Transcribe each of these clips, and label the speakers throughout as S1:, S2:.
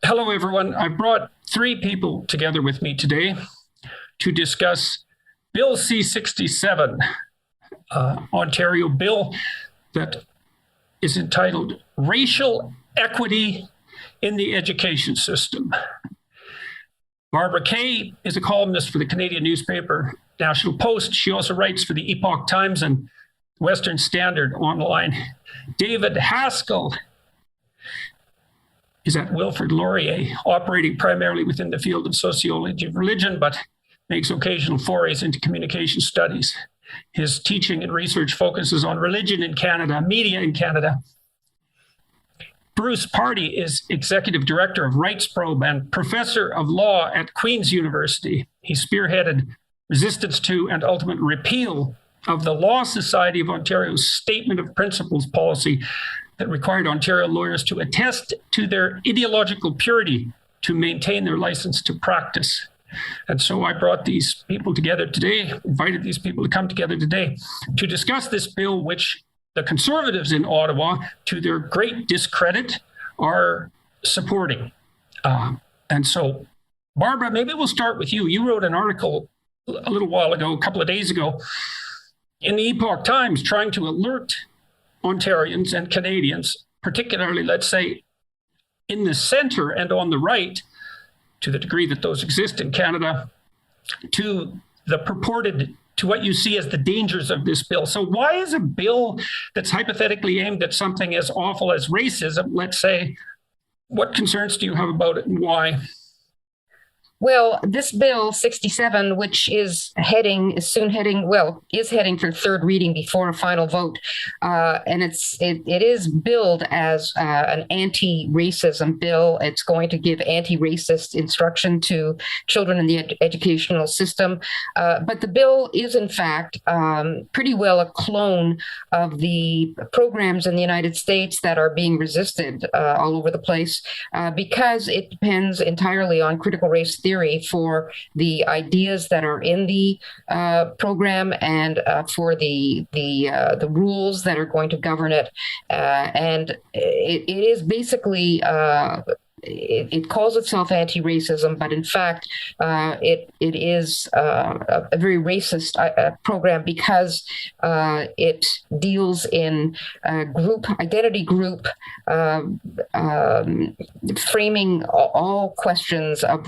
S1: Hello, everyone. I brought three people together with me today to discuss Bill C-67, Ontario bill that is entitled Racial Equity in the Education System. Barbara Kay is a columnist for the Canadian newspaper National Post. She also writes for the Epoch Times and Western Standard online. David Haskell is at Wilfrid Laurier, operating primarily within the field of sociology of religion, but makes occasional forays into communication studies. His teaching and research focuses on religion in Canada, media in Canada. Bruce Pardy is executive director of Rights Probe and professor of law at Queen's University. He spearheaded resistance to and ultimate repeal of the Law Society of Ontario's Statement of Principles policy that required Ontario lawyers to attest to their ideological purity to maintain their license to practice. And so I brought these people together today, invited these people to come together today to discuss this bill, which the Conservatives in Ottawa, to their great discredit, are supporting. And so, Barbara, maybe we'll start with you. You wrote an article a little while ago, a couple of days ago, in the Epoch Times trying to alert Ontarians and Canadians, particularly, let's say, in the center and on the right, to the degree that those exist in Canada, to what you see as the dangers of this bill. So why is a bill that's hypothetically aimed at something as awful as racism, let's say, what concerns do you have about it and why?
S2: Well, this bill 67, which is heading for third reading before a final vote, and it is billed as an anti-racism bill. It's going to give anti-racist instruction to children in the educational system, but the bill is in fact pretty well a clone of the programs in the United States that are being resisted all over the place because it depends entirely on critical race theory for the ideas that are in the program and for the rules that are going to govern it. And it is basically it calls itself anti-racism, but in fact, it is a very racist program because it deals in identity group, framing all questions of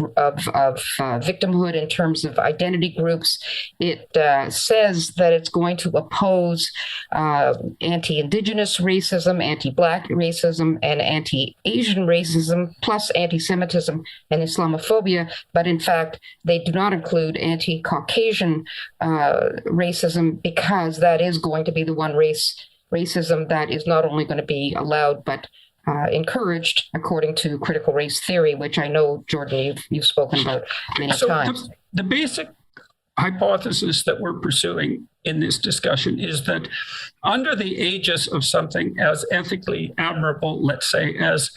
S2: victimhood in terms of identity groups. It says that it's going to oppose anti-Indigenous racism, anti-Black racism, and anti-Asian racism, plus anti-Semitism and Islamophobia, but in fact, they do not include anti-Caucasian racism because that is going to be the one racism that is not only going to be allowed, but encouraged according to critical race theory, which I know, Jordan, you've spoken about many times.
S1: The basic hypothesis that we're pursuing in this discussion is that under the aegis of something as ethically admirable, let's say, as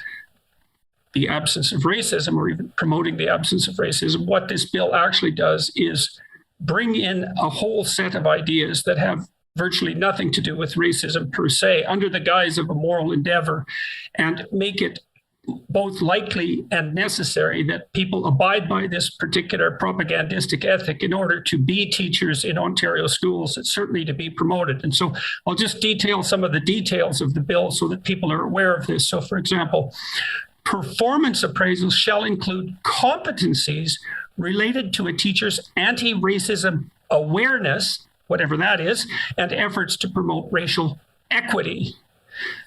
S1: the absence of racism, or even promoting the absence of racism, what this bill actually does is bring in a whole set of ideas that have virtually nothing to do with racism per se, under the guise of a moral endeavor, and make it both likely and necessary that people abide by this particular propagandistic ethic in order to be teachers in Ontario schools. It's certainly to be promoted. And so I'll just detail some of the details of the bill so that people are aware of this. So, for example, performance appraisals shall include competencies related to a teacher's anti-racism awareness, whatever that is, and efforts to promote racial equity.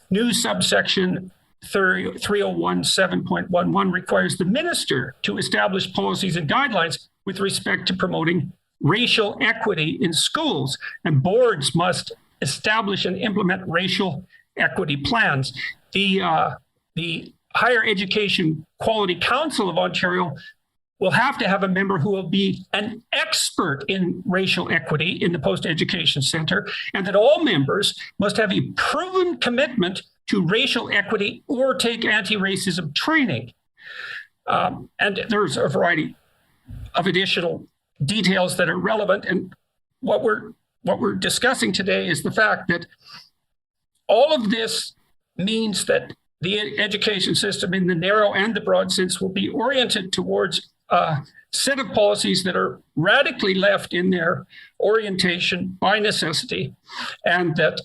S1: New subsection 301.7.11 requires the minister to establish policies and guidelines with respect to promoting racial equity in schools, and boards must establish and implement racial equity plans. The Higher Education Quality Council of Ontario will have to have a member who will be an expert in racial equity in the post-education center, and that all members must have a proven commitment to racial equity or take anti-racism training. And there's a variety of additional details that are relevant. And what we're discussing today is the fact that all of this means that the education system in the narrow and the broad sense will be oriented towards a set of policies that are radically left in their orientation by necessity, and that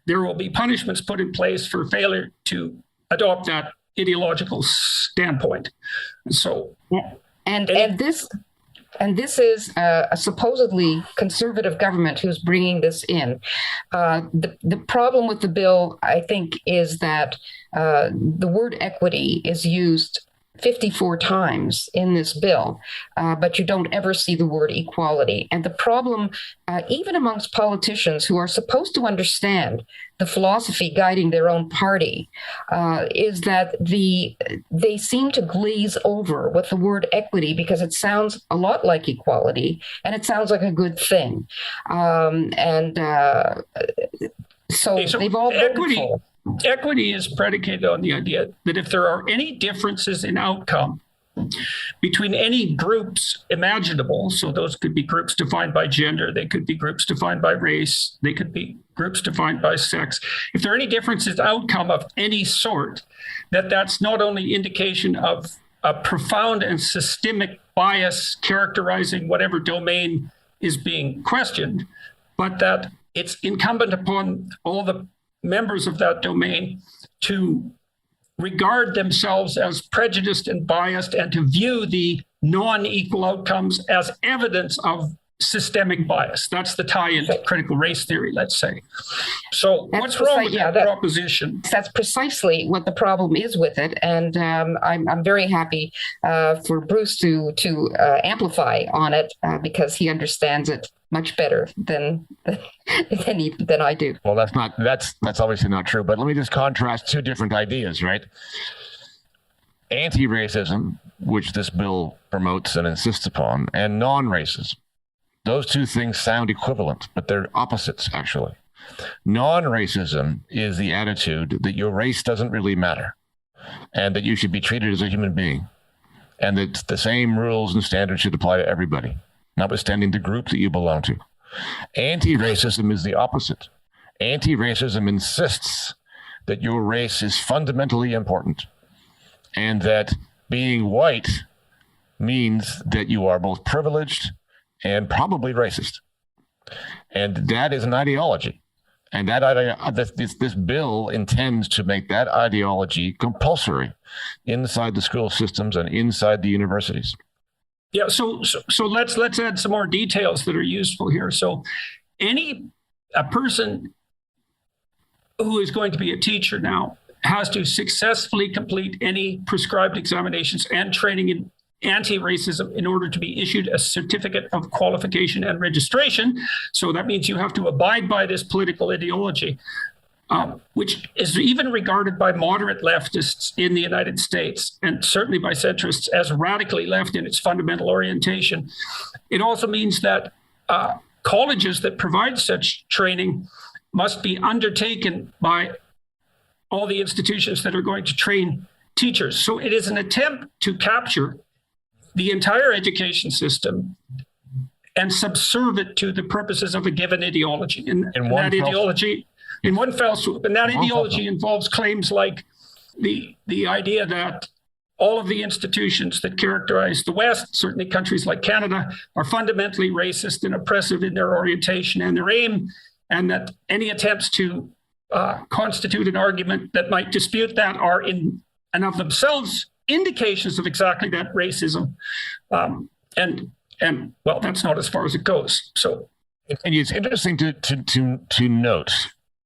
S1: there will be punishments put in place for failure to adopt that ideological standpoint. So,
S2: and this is a supposedly conservative government who's bringing this in. The problem with the bill, I think, is that the word equity is used 54 times in this bill, but you don't ever see the word equality. And the problem, even amongst politicians who are supposed to understand the philosophy guiding their own party, is that they seem to glaze over with the word equity because it sounds a lot like equality and it sounds like a good thing. So they've all voted for.
S1: Equity is predicated on the idea that if there are any differences in outcome between any groups imaginable, so those could be groups defined by gender, they could be groups defined by race, they could be groups defined by sex. If there are any differences in outcome of any sort, that's not only indication of a profound and systemic bias characterizing whatever domain is being questioned, but that it's incumbent upon all the members of that domain to regard themselves as prejudiced and biased and to view the non-equal outcomes as evidence of systemic bias. That's the tie into critical race theory, let's say. So what's wrong with that proposition?
S2: That's precisely what the problem is with it. And I'm very happy for Bruce to amplify on it because he understands it much better than I do.
S3: Well, that's obviously not true. But let me just contrast two different ideas, right? Anti-racism, which this bill promotes and insists upon, and non-racism. Those two things sound equivalent, but they're opposites, actually. Non-racism is the attitude that your race doesn't really matter and that you should be treated as a human being and that the same rules and standards should apply to everybody, notwithstanding the group that you belong to. Anti-racism is the opposite. Anti-racism insists that your race is fundamentally important and that being white means that you are both privileged and probably racist. And that is an ideology. And this bill intends to make that ideology compulsory inside the school systems and inside the universities.
S1: Yeah, so let's add some more details that are useful here. So a person who is going to be a teacher now has to successfully complete any prescribed examinations and training in anti-racism in order to be issued a certificate of qualification and registration. So that means you have to abide by this political ideology, which is even regarded by moderate leftists in the United States, and certainly by centrists, as radically left in its fundamental orientation. It also means that colleges that provide such training must be undertaken by all the institutions that are going to train teachers. So it is an attempt to capture the entire education system and subserve it to the purposes of a given ideology. And that ideology, in one fell swoop, and that ideology involves claims like the idea that all of the institutions that characterize the West, certainly countries like Canada, are fundamentally racist and oppressive in their orientation and their aim, and that any attempts to constitute an argument that might dispute that are in and of themselves indications of exactly that racism. And well, that's not as far as it goes. So,
S3: and it's interesting to note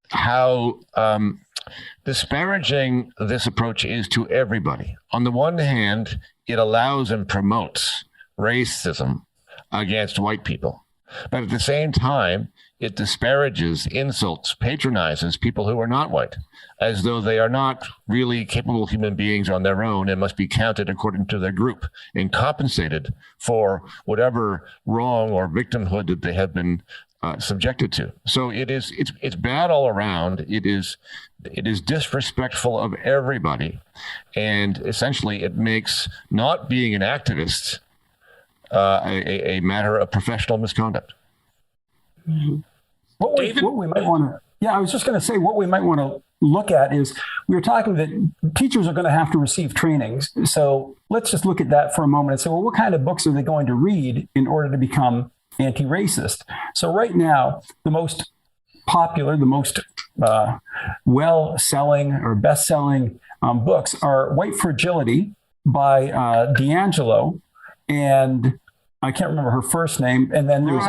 S3: how disparaging this approach is to everybody. On the one hand, it allows and promotes racism against white people, but at the same time, it disparages, insults, patronizes people who are not white, as though they are not really capable human beings on their own and must be counted according to their group and compensated for whatever wrong or victimhood that they have been subjected to. So it's bad all around. It is disrespectful of everybody, and essentially it makes not being an activist a matter of professional misconduct.
S4: What we might want to, I was just going to say what we might want to look at is we were talking that teachers are going to have to receive trainings. So let's just look at that for a moment and say, well, what kind of books are they going to read in order to become anti-racist? So right now, the most popular, the most well-selling or best-selling books are White Fragility by D'Angelo, and I can't remember her first name. And then there's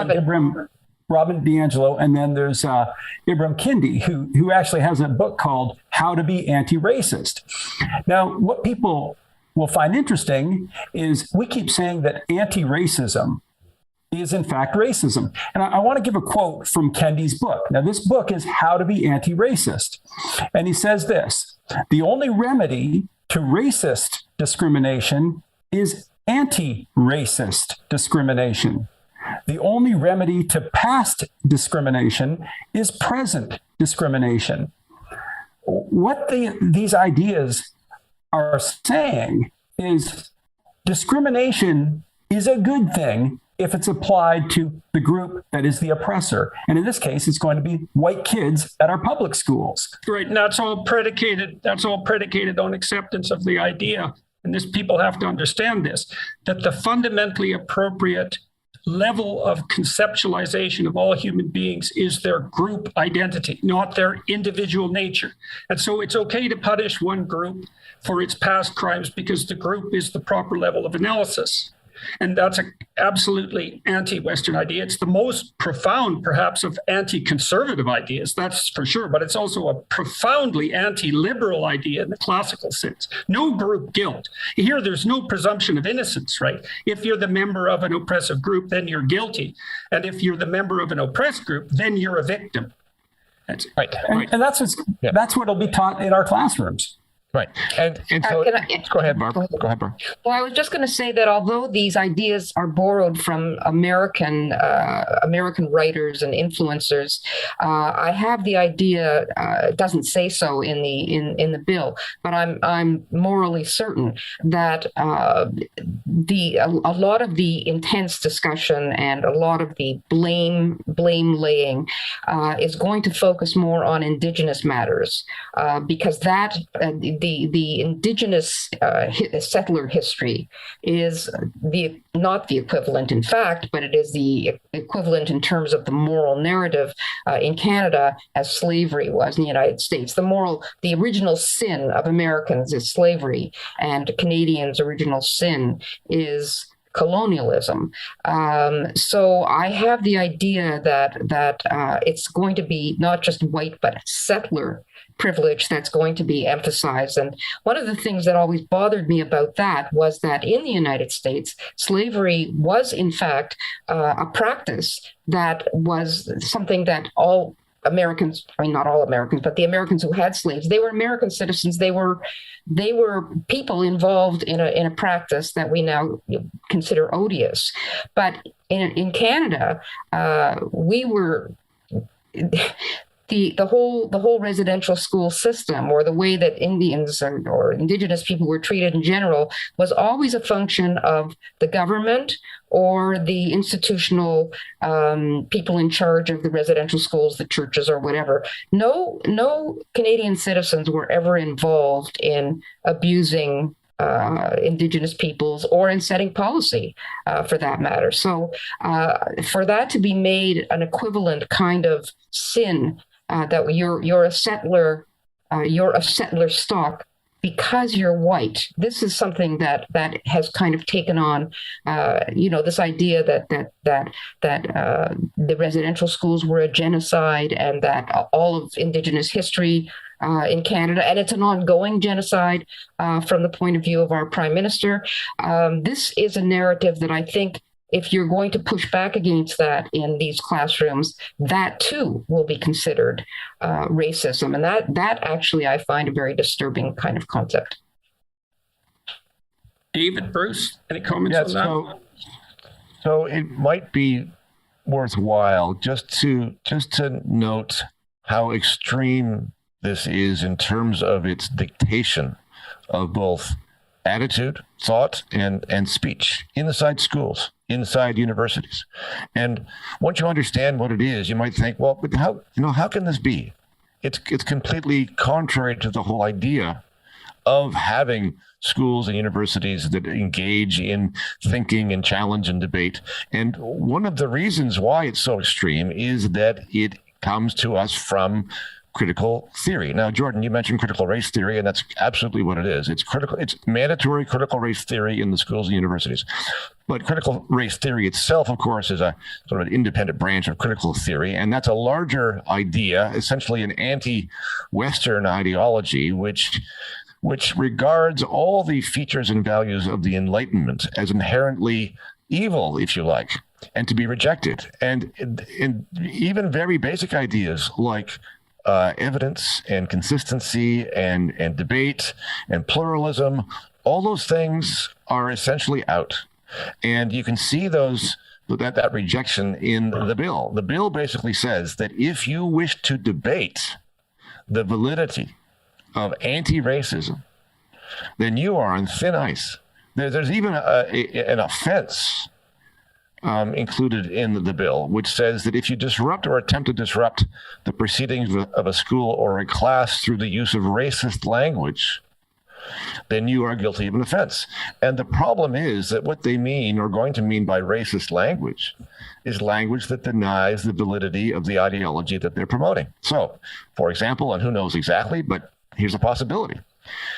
S4: Robin DiAngelo, and then there's Ibram Kendi, who actually has a book called How to Be Anti-Racist. Now, what people will find interesting is we keep saying that anti-racism is in fact racism. And I want to give a quote from Kendi's book. Now, this book is How to Be Anti-Racist. And he says this: the only remedy to racist discrimination is anti-racist discrimination. The only remedy to past discrimination is present discrimination. What these ideas are saying is discrimination is a good thing if it's applied to the group that is the oppressor. And in this case, it's going to be white kids at our public schools.
S1: Right. And that's all predicated on acceptance of the idea. And this, people have to understand this, that the fundamentally appropriate level of conceptualization of all human beings is their group identity, not their individual nature. And so it's okay to punish one group for its past crimes because the group is the proper level of analysis. And that's an absolutely anti-Western idea. It's the most profound, perhaps, of anti-conservative ideas, that's for sure. But it's also a profoundly anti-liberal idea in the classical sense. No group guilt. Here, there's no presumption of innocence, right? If you're the member of an oppressive group, then you're guilty. And if you're the member of an oppressed group, then you're a victim. That's
S3: right.
S4: And that's what will be taught in our classrooms.
S3: Right. And so go ahead, Barb. Go ahead, Barb.
S2: Well, I was just going to say that although these ideas are borrowed from American writers and influencers, I have the idea. It doesn't say so in the bill, but I'm morally certain that a lot of the intense discussion and a lot of the blame laying is going to focus more on Indigenous matters because that. The indigenous settler history is not the equivalent in fact, but it is the equivalent in terms of the moral narrative in Canada as slavery was in the United States. The original sin of Americans is slavery, and Canadians' original sin is colonialism. So I have the idea that it's going to be not just white, but settler privilege that's going to be emphasized. And one of the things that always bothered me about that was that in the United States, slavery was in fact a practice that was something that all Americans, I mean, not all Americans, but the Americans who had slaves, they were American citizens. They were people involved in a practice that we now consider odious. But in Canada, we were the whole residential school system, or the way that Indians or Indigenous people were treated in general, was always a function of the government or the institutional people in charge of the residential schools, the churches, or whatever. No Canadian citizens were ever involved in abusing Indigenous peoples or in setting policy for that matter. So for that to be made an equivalent kind of sin, that you're a settler stock because you're white. This is something that has kind of taken on, this idea that the residential schools were a genocide, and that all of Indigenous history in Canada, and it's an ongoing genocide from the point of view of our Prime Minister. This is a narrative that I think, if you're going to push back against that in these classrooms, that too will be considered racism. And that actually I find a very disturbing kind of concept.
S1: David, Bruce, any comments on that?
S3: So it might be worthwhile just to note how extreme this is in terms of its dictation of both attitude, thought, and speech inside schools, inside universities. And once you understand what it is, you might think, well, but how can this be? it's completely contrary to the whole idea of having schools and universities that engage in thinking and challenge and debate. And one of the reasons why it's so extreme is that it comes to us from critical theory. Now, Jordan, you mentioned critical race theory, and that's absolutely what it is. It's mandatory critical race theory in the schools and universities. But critical race theory itself, of course, is a sort of an independent branch of critical theory. And that's a larger idea, essentially an anti-Western ideology, which regards all the features and values of the Enlightenment as inherently evil, if you like, and to be rejected. And even very basic ideas like evidence and consistency and debate and pluralism, all those things are essentially out. And you can see that rejection in the bill. The bill basically says that if you wish to debate the validity of anti-racism, then you are on thin ice. There's even an offense included in the bill, which says that if you disrupt or attempt to disrupt the proceedings of a school or a class through the use of racist language, then you are guilty of an offense. And the problem is that what they mean or going to mean by racist language is language that denies the validity of the ideology that they're promoting. So, for example, and who knows exactly, but here's a possibility.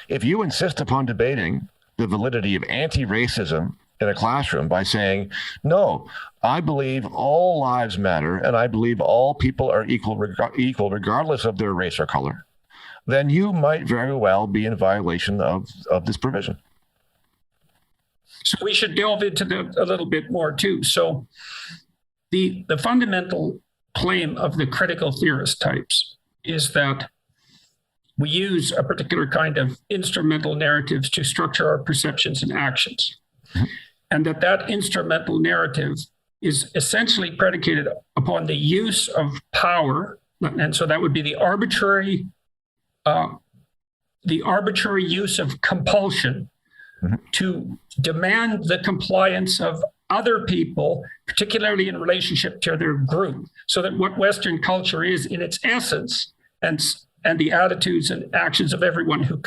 S3: If you insist upon debating the validity of anti-racism in a classroom by saying, no, I believe all lives matter and I believe all people are equal regardless of their race or color, then you might very well be in violation of this provision.
S1: So we should delve into that a little bit more too. So the fundamental claim of the critical theorist types is that we use a particular kind of instrumental narratives to structure our perceptions and actions. Mm-hmm. And that instrumental narrative is essentially predicated upon the use of power. And so that would be the arbitrary use of compulsion to demand the compliance of other people, particularly in relationship to their group. So that what Western culture is in its essence, and the attitudes and actions of everyone who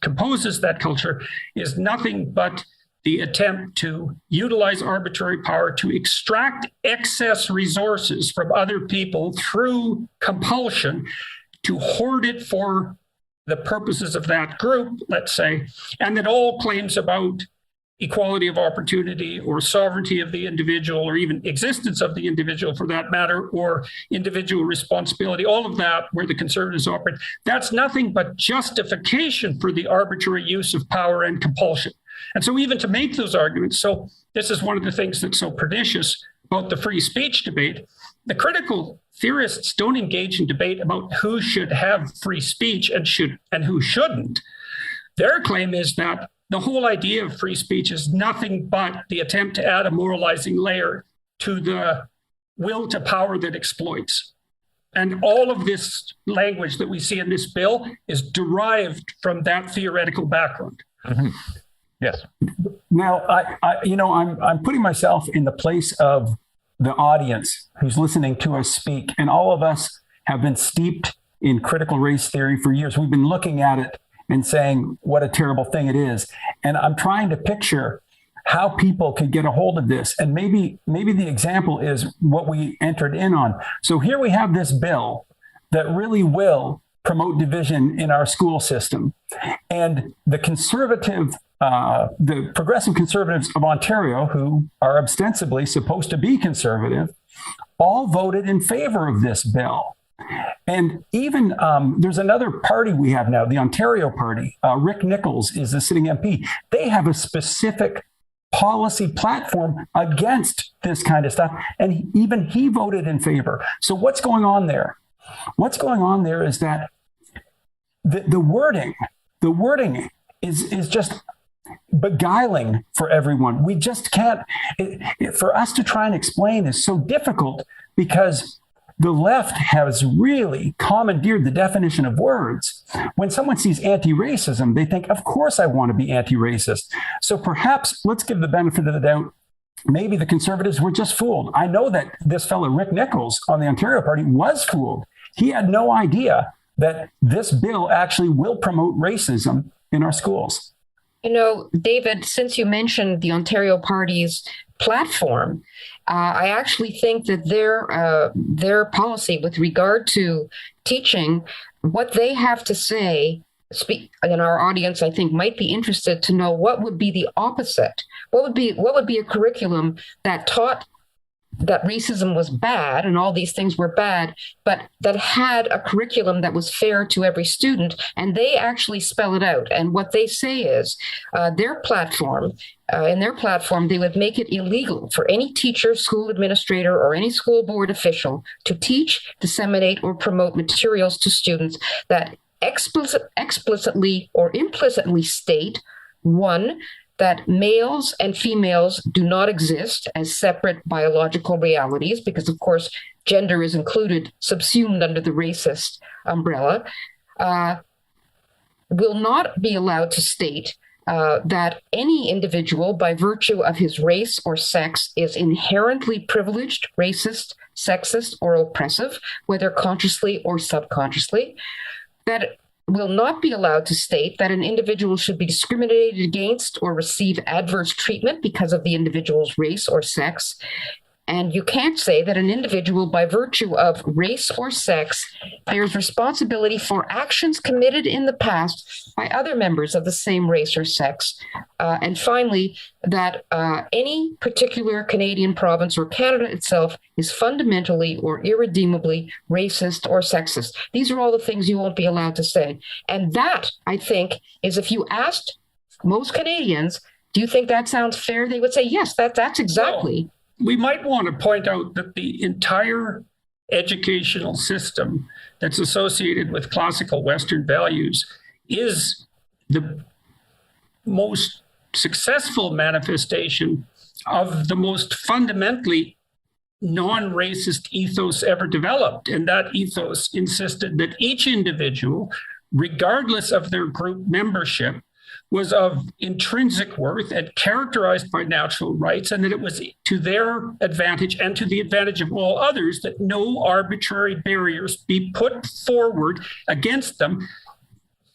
S1: composes that culture, is nothing but the attempt to utilize arbitrary power to extract excess resources from other people through compulsion, to hoard it for the purposes of that group, let's say, and that all claims about equality of opportunity or sovereignty of the individual, or even existence of the individual for that matter, or individual responsibility, all of that where the conservatives operate, that's nothing but justification for the arbitrary use of power and compulsion. And so even to make those arguments, so this is one of the things that's so pernicious about the free speech debate. The critical theorists don't engage in debate about who should have free speech and who shouldn't. Their claim is that the whole idea of free speech is nothing but the attempt to add a moralizing layer to the will to power that exploits. And all of this language that we see in this bill is derived from that theoretical background.
S3: Mm-hmm. Yes.
S4: Now, I'm putting myself in the place of the audience who's listening to us speak, and all of us have been steeped in critical race theory for years. We've been looking at it and saying what a terrible thing it is. And I'm trying to picture how people could get a hold of this. And maybe the example is what we entered in on. So here we have this bill that really will promote division in our school system. And the progressive conservatives of Ontario, who are ostensibly supposed to be conservative, all voted in favor of this bill. And even there's another party we have now, the Ontario Party. Rick Nichols is the sitting MP. They have a specific policy platform against this kind of stuff. And even he voted in favor. So what's going on there? What's going on there is that the wording is just beguiling for everyone. We just can't, for us to try and explain is so difficult because the left has really commandeered the definition of words. When someone sees anti-racism, they think, of course I want to be anti-racist. So perhaps let's give the benefit of the doubt. Maybe the conservatives were just fooled. I know that this fellow, Rick Nichols on the Ontario Party, was fooled. He had no idea that this bill actually will promote racism in our schools.
S2: You know, David, since you mentioned the Ontario Party's platform, I actually think that their policy with regard to teaching, what they have to say, and our audience, I think, might be interested to know what would be the opposite. What would be a curriculum that taught that racism was bad and all these things were bad, but that had a curriculum that was fair to every student, and they actually spell it out. And what they say is in their platform, they would make it illegal for any teacher, school administrator, or any school board official to teach, disseminate, or promote materials to students that explicitly or implicitly state, one, that males and females do not exist as separate biological realities, because, of course, gender is included, subsumed under the racist umbrella, will not be allowed to state that any individual, by virtue of his race or sex, is inherently privileged, racist, sexist, or oppressive, whether consciously or subconsciously, that will not be allowed to state that an individual should be discriminated against or receive adverse treatment because of the individual's race or sex. And you can't say that an individual, by virtue of race or sex, bears responsibility for actions committed in the past by other members of the same race or sex. And finally, that any particular Canadian province or Canada itself is fundamentally or irredeemably racist or sexist. These are all the things you won't be allowed to say. And that, I think, is, if you asked most Canadians, do you think that sounds fair? They would say, yes, that's exactly.
S1: Well, we might want to point out that the entire educational system that's associated with classical Western values is the most successful manifestation of the most fundamentally non-racist ethos ever developed. And that ethos insisted that each individual, regardless of their group membership, was of intrinsic worth and characterized by natural rights, and that it was to their advantage and to the advantage of all others that no arbitrary barriers be put forward against them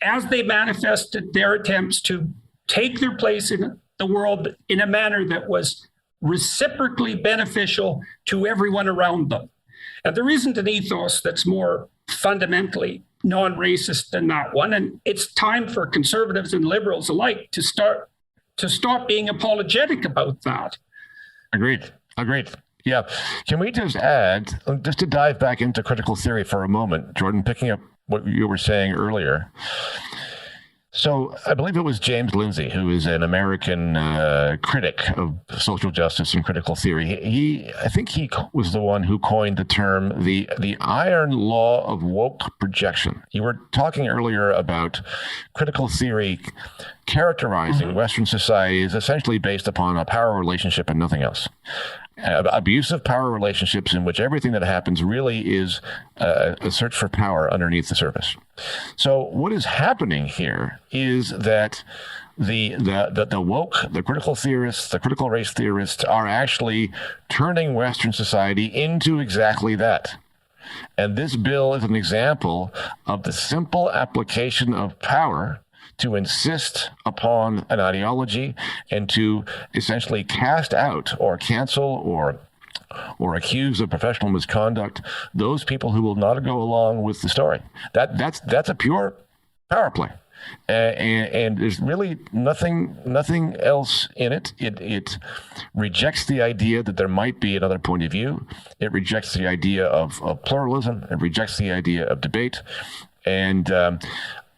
S1: as they manifested their attempts to take their place in the world in a manner that was reciprocally beneficial to everyone around them. And there isn't an ethos that's more fundamentally non-racist than that one. And it's time for conservatives and liberals alike to stop being apologetic about that.
S3: Agreed. Yeah. Can we just add, just to dive back into critical theory for a moment, Jordan, picking up what you were saying earlier. So I believe it was James Lindsay, who is an American critic of social justice and critical theory. I think he was the one who coined the term the iron law of woke projection. You were talking earlier about critical theory characterizing Western society is essentially based upon a power relationship and nothing else. Abusive power relationships in which everything that happens really is a search for power underneath the surface. So what is happening here is that the woke, the critical theorists, the critical race theorists are actually turning Western society into exactly that. And this bill is an example of the simple application of power to insist upon an ideology and to essentially cast out or cancel or accuse of professional misconduct those people who will not go along with the story. That's a pure power play. And there's really nothing else in it. It rejects the idea that there might be another point of view. It rejects the idea of pluralism. It rejects the idea of debate. And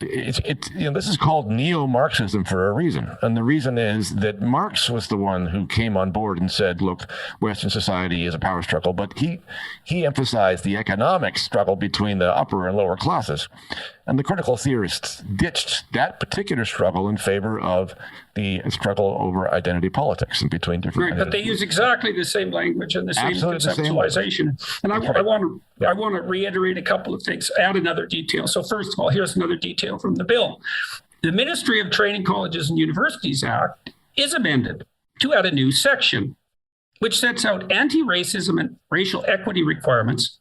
S3: this is called neo-Marxism for a reason. And the reason is that Marx was the one who came on board and said, look, Western society is a power struggle. But he emphasized the economic struggle between the upper and lower classes. And the critical theorists ditched that particular struggle in favor of the struggle over identity politics and between different.
S1: Right, but they use exactly the same language and the same conceptualization. And I want to reiterate a couple of things, add another detail. So first of all, here's another detail from the bill. The Ministry of Training Colleges and Universities Act is amended to add a new section, which sets out anti-racism and racial equity requirements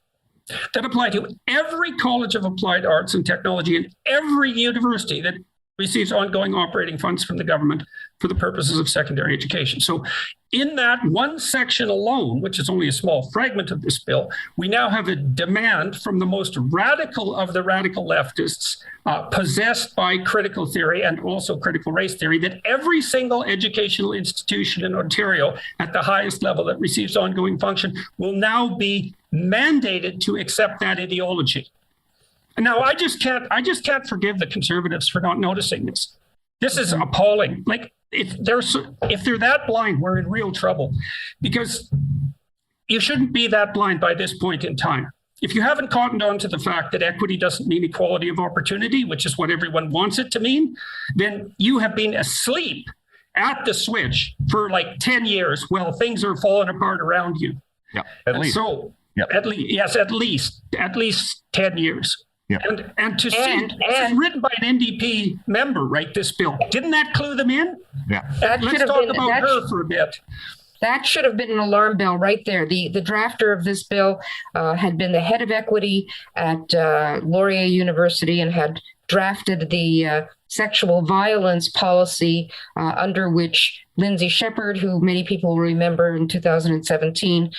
S1: that apply to every college of applied arts and technology and every university that receives ongoing operating funds from the government for the purposes of secondary education. So in that one section alone, which is only a small fragment of this bill, we now have a demand from the most radical of the radical leftists, possessed by critical theory and also critical race theory, that every single educational institution in Ontario at the highest level that receives ongoing function will now be mandated to accept that ideology. Now, I just can't forgive the Conservatives for not noticing this. This is appalling. Like, if they're that blind, we're in real trouble, because you shouldn't be that blind by this point in time. If you haven't cottoned on to the fact that equity doesn't mean equality of opportunity, which is what everyone wants it to mean, then you have been asleep at the switch for like 10 years while things are falling apart around you.
S3: Yeah, at least.
S1: So,
S3: yep.
S1: at least 10 years.
S3: Yeah.
S1: And to see, this is written by an NDP member, right, this bill. Didn't that clue them in?
S3: Yeah.
S1: Let's talk about her for a bit.
S2: That should have been an alarm bell right there. The drafter of this bill had been the head of equity at Laurier University and had drafted the sexual violence policy under which Lindsay Shepherd, who many people will remember in 2017,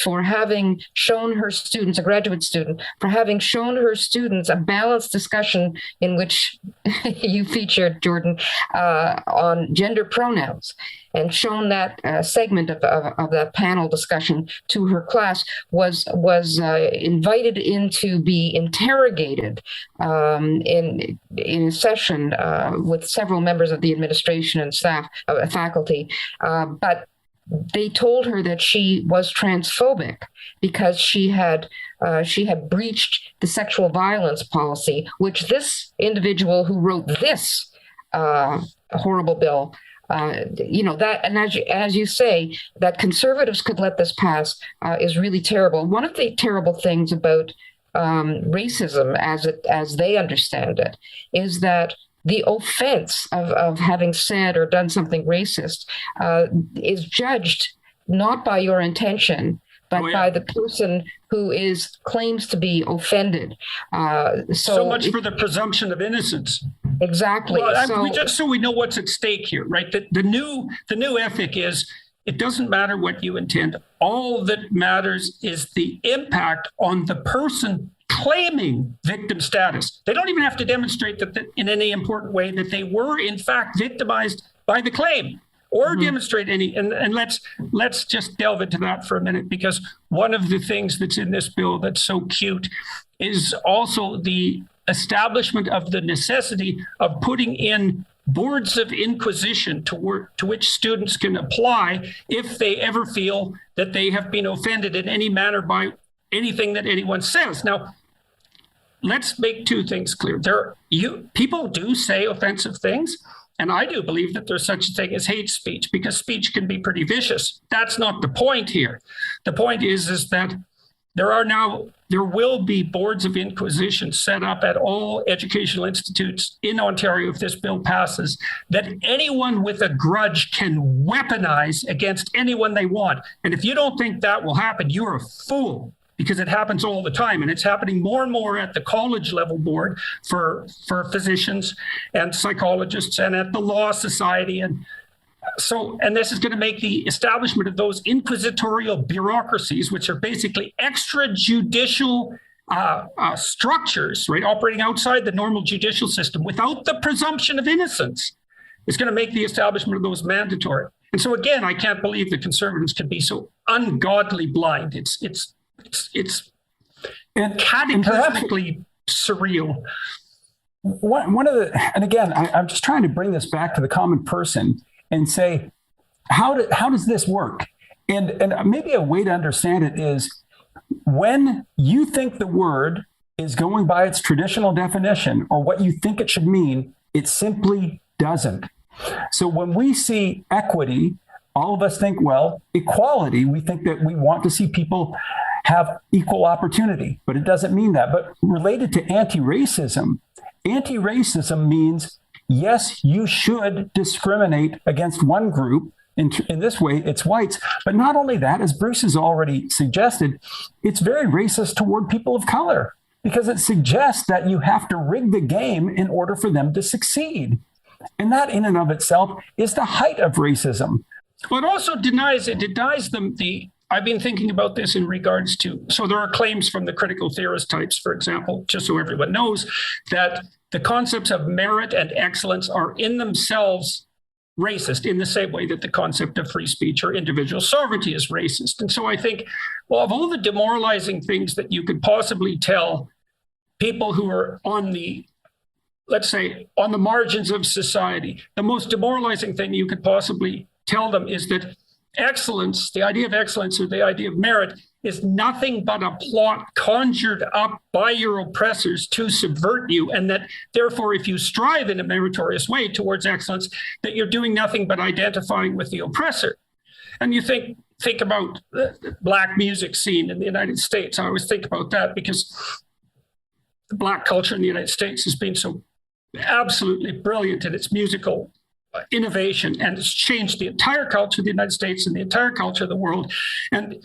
S2: for having shown her students, a graduate student, for having shown her students a balanced discussion in which you featured, Jordan, on gender pronouns, and shown that segment of that panel discussion to her class, was invited in to be interrogated in a session with several members of the administration and staff, faculty, but they told her that she was transphobic because she had breached the sexual violence policy, which this individual who wrote this horrible bill, that, and as you say, that Conservatives could let this pass is really terrible. One of the terrible things about racism, as they understand it, is that the offense of having said or done something racist is judged not by your intention, but by the person who claims to be offended.
S1: So much for the presumption of innocence.
S2: Exactly.
S1: Well, just so we know what's at stake here, right? The new ethic is, it doesn't matter what you intend. All that matters is the impact on the person claiming victim status. They don't even have to demonstrate that in any important way that they were in fact victimized by the claim, or demonstrate any. And let's just delve into that for a minute, because one of the things that's in this bill that's so cute is also the establishment of the necessity of putting in boards of inquisition to which students can apply if they ever feel that they have been offended in any manner by anything that anyone says. Now, let's make two things clear. People do say offensive things, and I do believe that there's such a thing as hate speech, because speech can be pretty vicious. That's not the point here. The point is that there will be boards of inquisition set up at all educational institutes in Ontario if this bill passes, that anyone with a grudge can weaponize against anyone they want. And if you don't think that will happen, you're a fool, because it happens all the time. And it's happening more and more at the college level board for physicians and psychologists, and at the Law Society. And this is going to make the establishment of those inquisitorial bureaucracies, which are basically extrajudicial structures, right, operating outside the normal judicial system without the presumption of innocence, is going to make the establishment of those mandatory. And so again, I can't believe the Conservatives can be so ungodly blind. It's cataclysmically surreal.
S4: One of the, and again, I'm just trying to bring this back to the common person and say, how does this work? And maybe a way to understand it is, when you think the word is going by its traditional definition or what you think it should mean, it simply doesn't. So when we see equity, all of us think, well, equality, we think that we want to see people have equal opportunity, but it doesn't mean that. But related to anti-racism means, yes, you should discriminate against one group In this way, it's whites. But not only that, as Bruce has already suggested, it's very racist toward people of color because it suggests that you have to rig the game in order for them to succeed. And that in and of itself is the height of racism.
S1: Well, it also denies them I've been thinking about this in regards to, so there are claims from the critical theorist types, for example, just so everyone knows, that the concepts of merit and excellence are in themselves racist in the same way that the concept of free speech or individual sovereignty is racist. And so I think, well, of all the demoralizing things that you could possibly tell people who are on the, let's say, on the margins of society, the most demoralizing thing you could possibly tell them is that excellence, the idea of excellence or the idea of merit, is nothing but a plot conjured up by your oppressors to subvert you, and that therefore, if you strive in a meritorious way towards excellence, that you're doing nothing but identifying with the oppressor. And you think about the Black music scene in the United States. I always think about that because the Black culture in the United States has been so absolutely brilliant in its musical innovation, and it's changed the entire culture of the United States and the entire culture of the world. And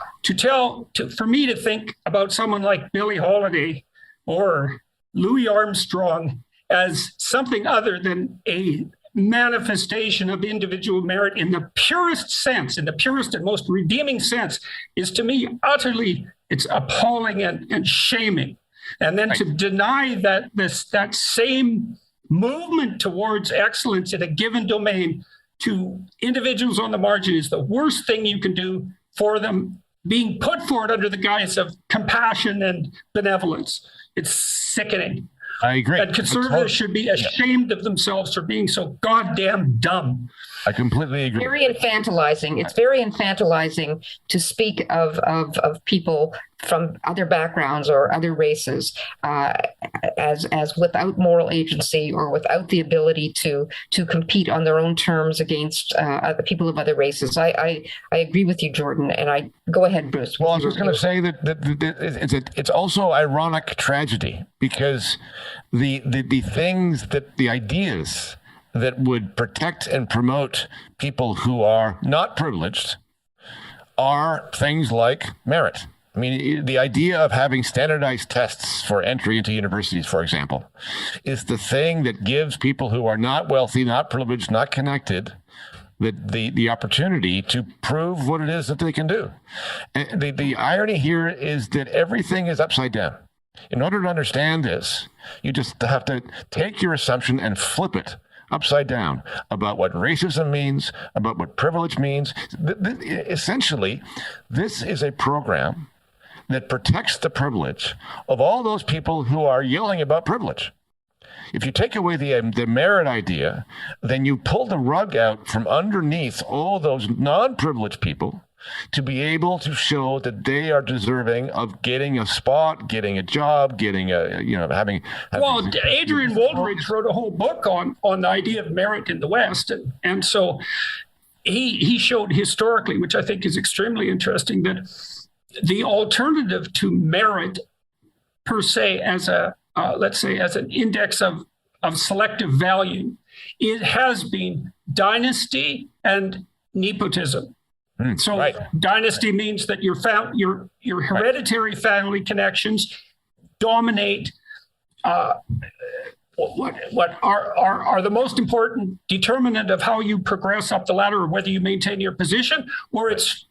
S1: for me to think about someone like Billie Holiday or Louis Armstrong as something other than a manifestation of individual merit in the purest sense, in the purest and most redeeming sense, is to me utterly, it's appalling and shaming. And then to deny that that same movement towards excellence in a given domain to individuals on the margin is the worst thing you can do for them, being put forward under the guise of compassion and benevolence. It's sickening.
S3: I agree.
S1: And conservatives should be ashamed of themselves for being so goddamn dumb.
S3: I completely agree.
S2: Very infantilizing. It's very infantilizing to speak of people from other backgrounds or other races as without moral agency or without the ability to compete on their own terms against the people of other races. I agree with you, Jordan. And I go ahead, Bruce.
S3: Well, I was just going to say that it's also ironic tragedy because the ideas that would protect and promote people who are not privileged are things like merit. I mean, the idea of having standardized tests for entry into universities, for example, is the thing that gives people who are not wealthy, not privileged, not connected, the opportunity to prove what it is that they can do. And the irony here is that everything is upside down. In order to understand this, you just have to take your assumption and flip it upside down about what racism means, about what privilege means. Essentially, this is a program that protects the privilege of all those people who are yelling about privilege. If you take away the merit idea, then you pull the rug out from underneath all those non-privileged people to be able to show that they are deserving of getting a spot, getting a job, getting having.
S1: Well, Adrian Wooldridge wrote a whole book on the idea of merit in the West, and so he showed historically, which I think is extremely interesting, that the alternative to merit per se as let's say as an index of selective value, it has been dynasty and nepotism. So right. Dynasty means that your hereditary family connections dominate what are the most important determinant of how you progress up the ladder or whether you maintain your position, or it's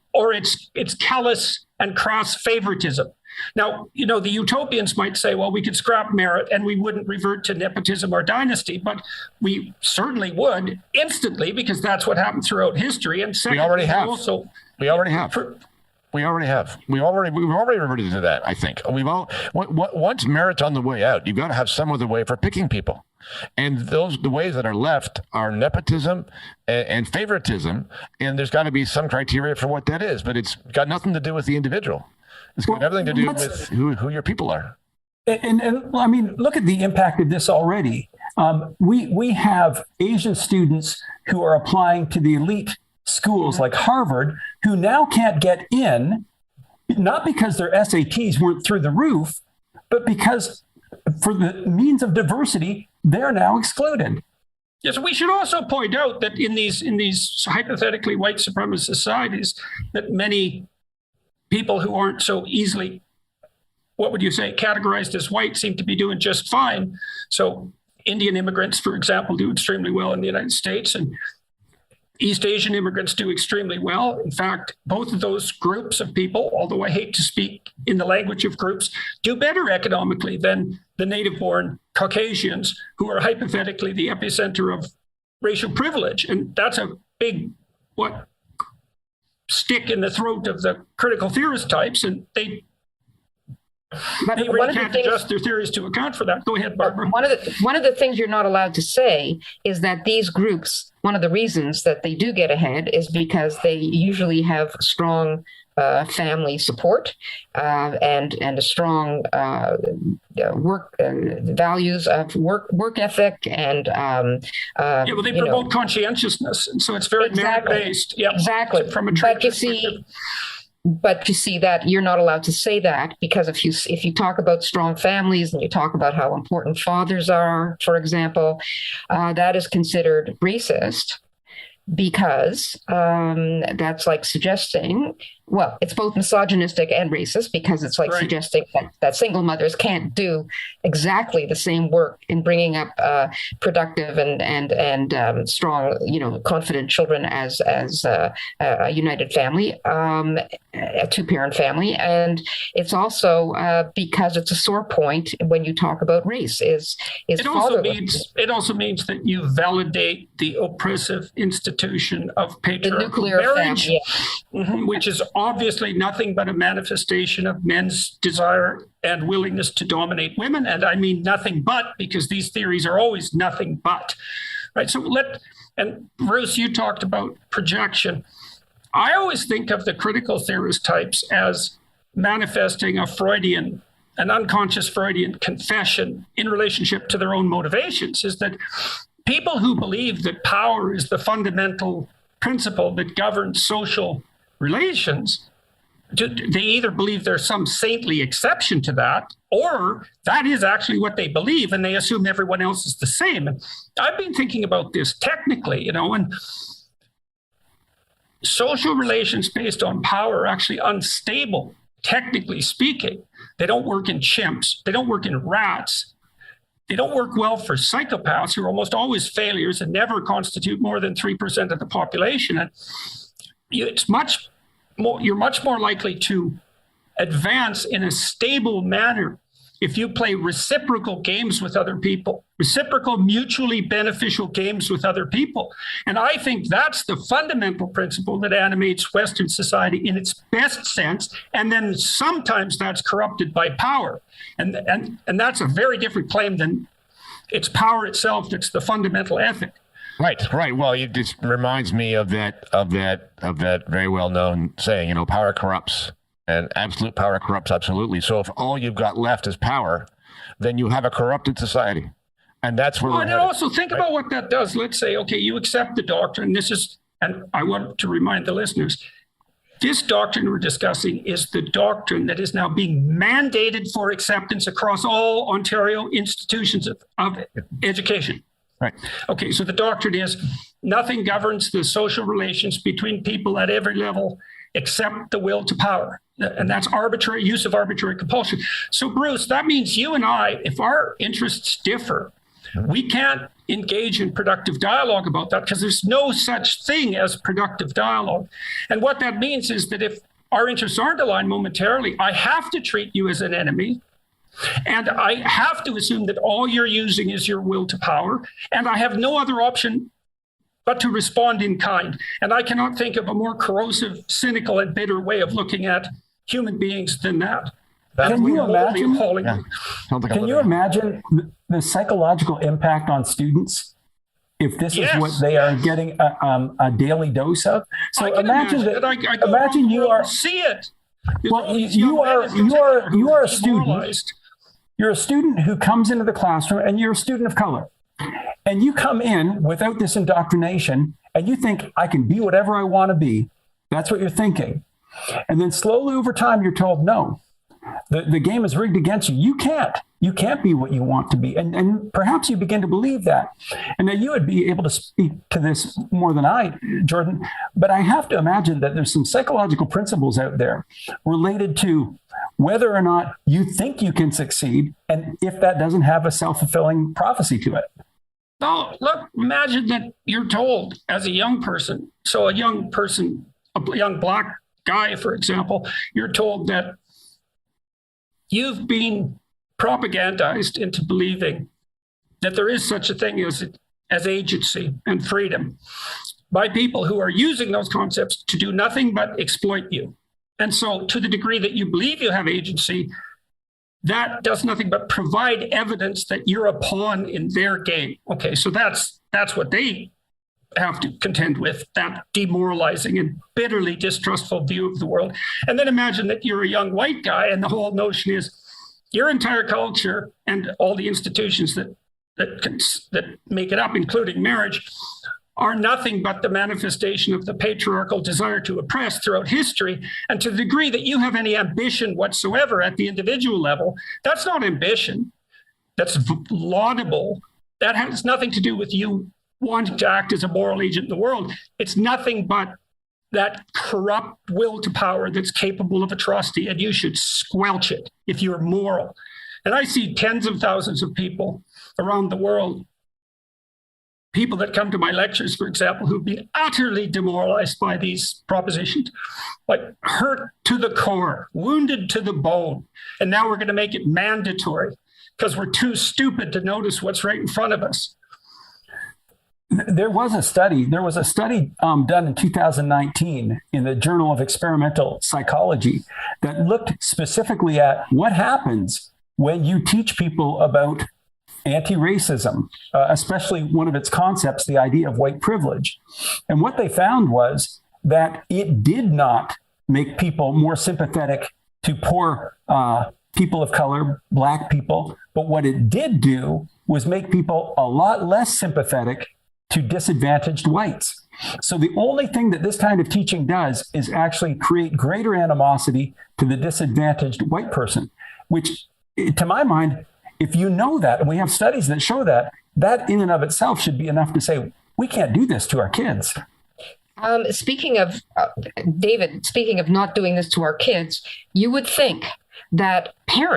S1: callous and crass favoritism. Now, the utopians might say, well, we could scrap merit and we wouldn't revert to nepotism or dynasty, but we certainly would instantly because that's what happened throughout history. And second,
S3: we already have. We've already reverted to that, I think. Once merit's on the way out, you've got to have some other way for picking people. And the ways that are left are nepotism and favoritism. And there's got to be some criteria for what that is, but it's got nothing to do with the individual. It's got everything to do with who your people are.
S4: And I mean, look at the impact of this already. We have Asian students who are applying to the elite schools like Harvard who now can't get in, not because their SATs weren't through the roof, but because for the means of diversity, they're now excluded.
S1: Yes, we should also point out that in these hypothetically white supremacist societies, that many people who aren't so easily, what would you say, categorized as white seem to be doing just fine. So Indian immigrants, for example, do extremely well in the United States, and East Asian immigrants do extremely well. In fact, both of those groups of people, although I hate to speak in the language of groups, do better economically than the native-born Caucasians, who are hypothetically the epicenter of racial privilege. And that's a big, stick in the throat of the critical theorist types, and they really can't adjust their theories to account for that. Go ahead, Barbara.
S2: One of the things you're not allowed to say is that these groups, one of the reasons that they do get ahead is because they usually have strong family support and a strong work values of work ethic and
S1: they promote conscientiousness, and so it's very merit based. Yeah,
S2: exactly.
S1: From a
S2: But you see that you're not allowed to say that, because if you talk about strong families and you talk about how important fathers are, for example, that is considered racist, because that's like suggesting, well, it's both misogynistic and racist, because it's like suggesting that single mothers can't do exactly the same work in bringing up productive and strong, confident children as a united family, a two-parent family. And it's also because it's a sore point when you talk about race. It also
S1: means that you validate the oppressive institution of patriarchal
S2: the nuclear
S1: marriage,
S2: family.
S1: which is obviously nothing but a manifestation of men's desire and willingness to dominate women. And I mean nothing but, because these theories are always nothing but, right? So and Bruce, you talked about projection. I always think of the critical theorist types as manifesting an unconscious Freudian confession in relationship to their own motivations, is that people who believe that power is the fundamental principle that governs social relations, they either believe there's some saintly exception to that, or that is actually what they believe, and they assume everyone else is the same. And I've been thinking about this technically, and social relations based on power are actually unstable, technically speaking. They don't work in chimps. They don't work in rats. They don't work well for psychopaths, who are almost always failures and never constitute more than 3% of the population. And you're much more likely to advance in a stable manner if you play reciprocal games with other people, reciprocal, mutually beneficial games with other people. And I think that's the fundamental principle that animates Western society in its best sense. And then sometimes that's corrupted by power. And that's a very different claim than it's power itself that's the fundamental ethic.
S3: Right. Well, it just reminds me of that very well-known saying, power corrupts, and absolute power corrupts absolutely. So if all you've got left is power, then you have a corrupted society. And that's where
S1: and also think about what that does. Let's say, okay, you accept the doctrine. And I want to remind the listeners, this doctrine we're discussing is the doctrine that is now being mandated for acceptance across all Ontario institutions of education.
S3: Right.
S1: Okay, so the doctrine is nothing governs the social relations between people at every level except the will to power. And that's use of arbitrary compulsion. So, Bruce, that means you and I, if our interests differ, we can't engage in productive dialogue about that, because there's no such thing as productive dialogue. And what that means is that if our interests aren't aligned momentarily, I have to treat you as an enemy. And I have to assume that all you're using is your will to power. And I have no other option but to respond in kind. And I cannot think of a more corrosive, cynical, and bitter way of looking at human beings than that.
S4: Can you imagine?
S3: Can
S4: you imagine the psychological impact on students if this is what they are getting a daily dose of? So imagine you are
S1: see it.
S4: Well, you are a student. You're a student who comes into the classroom, and you're a student of color. And you come in without this indoctrination, and you think, I can be whatever I want to be. That's what you're thinking. And then slowly over time, you're told, no, The game is rigged against you. You can't be what you want to be. And perhaps you begin to believe that. And now you would be able to speak to this more than I, Jordan, but I have to imagine that there's some psychological principles out there related to whether or not you think you can succeed, and if that doesn't have a self-fulfilling prophecy to it.
S1: No, look, imagine that you're told as a young person, so a young person, a young Black guy, for example, you're told that you've been propagandized into believing that there is such a thing as agency and freedom by people who are using those concepts to do nothing but exploit you. And so to the degree that you believe you have agency, that does nothing but provide evidence that you're a pawn in their game. Okay, so that's what they have to contend with, that demoralizing and bitterly distrustful view of the world. And then imagine that you're a young white guy, and the whole notion is your entire culture and all the institutions that make it up, including marriage, are nothing but the manifestation of the patriarchal desire to oppress throughout history. And to the degree that you have any ambition whatsoever at the individual level, that's not ambition. That's laudable. That has nothing to do with you wanting to act as a moral agent in the world. It's nothing but that corrupt will to power that's capable of atrocity, and you should squelch it if you're moral. And I see tens of thousands of people around the world, people that come to my lectures, for example, who've been utterly demoralized by these propositions, like hurt to the core, wounded to the bone. And now we're going to make it mandatory because we're too stupid to notice what's right in front of us.
S4: There was a study done in 2019 in the Journal of Experimental Psychology that looked specifically at what happens when you teach people about anti-racism, especially one of its concepts, the idea of white privilege. And what they found was that it did not make people more sympathetic to poor people of color, Black people, but what it did do was make people a lot less sympathetic to disadvantaged whites. So the only thing that this kind of teaching does is actually create greater animosity to the disadvantaged white person, which, to my mind, if you know that, and we have studies that show that, that in and of itself should be enough to say, we can't do this to our kids.
S2: Speaking of, David, speaking of not doing this to our kids, you would think that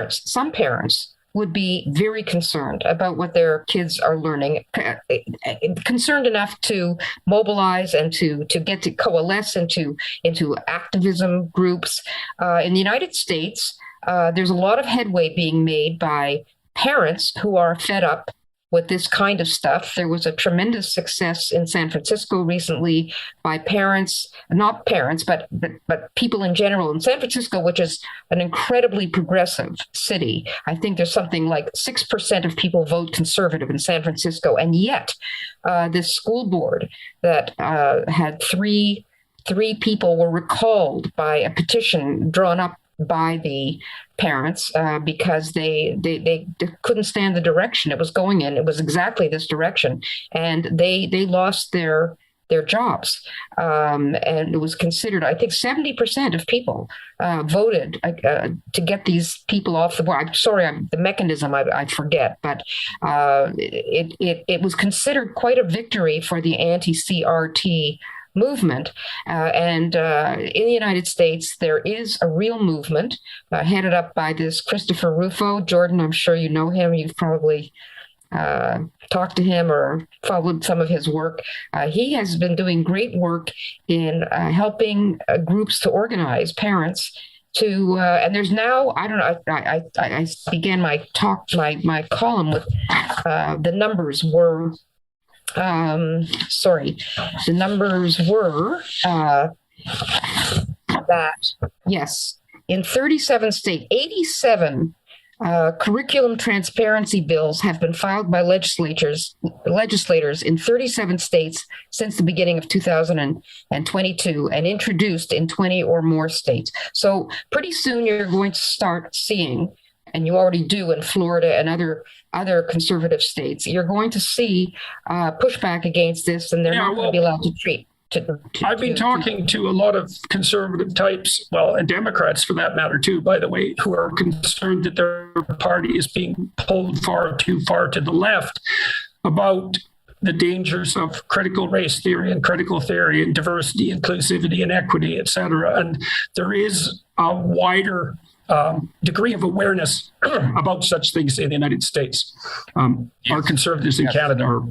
S2: some parents would be very concerned about what their kids are learning, concerned enough to mobilize and to get to coalesce into activism groups. In the United States, there's a lot of headway being made by parents who are fed up with this kind of stuff. There was a tremendous success in San Francisco recently by parents, not parents, but people in general in San Francisco, which is an incredibly progressive city. I think there's something like 6% of people vote conservative in San Francisco. And yet this school board that had three people were recalled by a petition drawn up by the parents because they couldn't stand the direction it was going in. It was exactly this direction, and they lost their jobs. And it was considered, I think 70% of people voted to get these people off the board. I'm sorry, the mechanism I forget, but it was considered quite a victory for the anti-CRT movement. And in the United States, there is a real movement headed up by this Christopher Rufo. Jordan, I'm sure you know him. You've probably talked to him or followed some of his work. He has been doing great work in helping groups to organize parents to, and there's now, I don't know, I began my column with the numbers were, the numbers were that, yes, in 37 states, 87 curriculum transparency bills have been filed by legislators in 37 states since the beginning of 2022 and introduced in 20 or more states. So pretty soon you're going to start seeing, and you already do in Florida and other conservative states, you're going to see pushback against this, and they're not going to be allowed to treat.
S1: I've been talking to a lot of conservative types, well, and Democrats for that matter too, by the way, who are concerned that their party is being pulled too far to the left about the dangers of critical race theory and critical theory and diversity, inclusivity, and equity, et cetera. And there is a wider degree of awareness about such things in the United States. Our conservatives in Canada are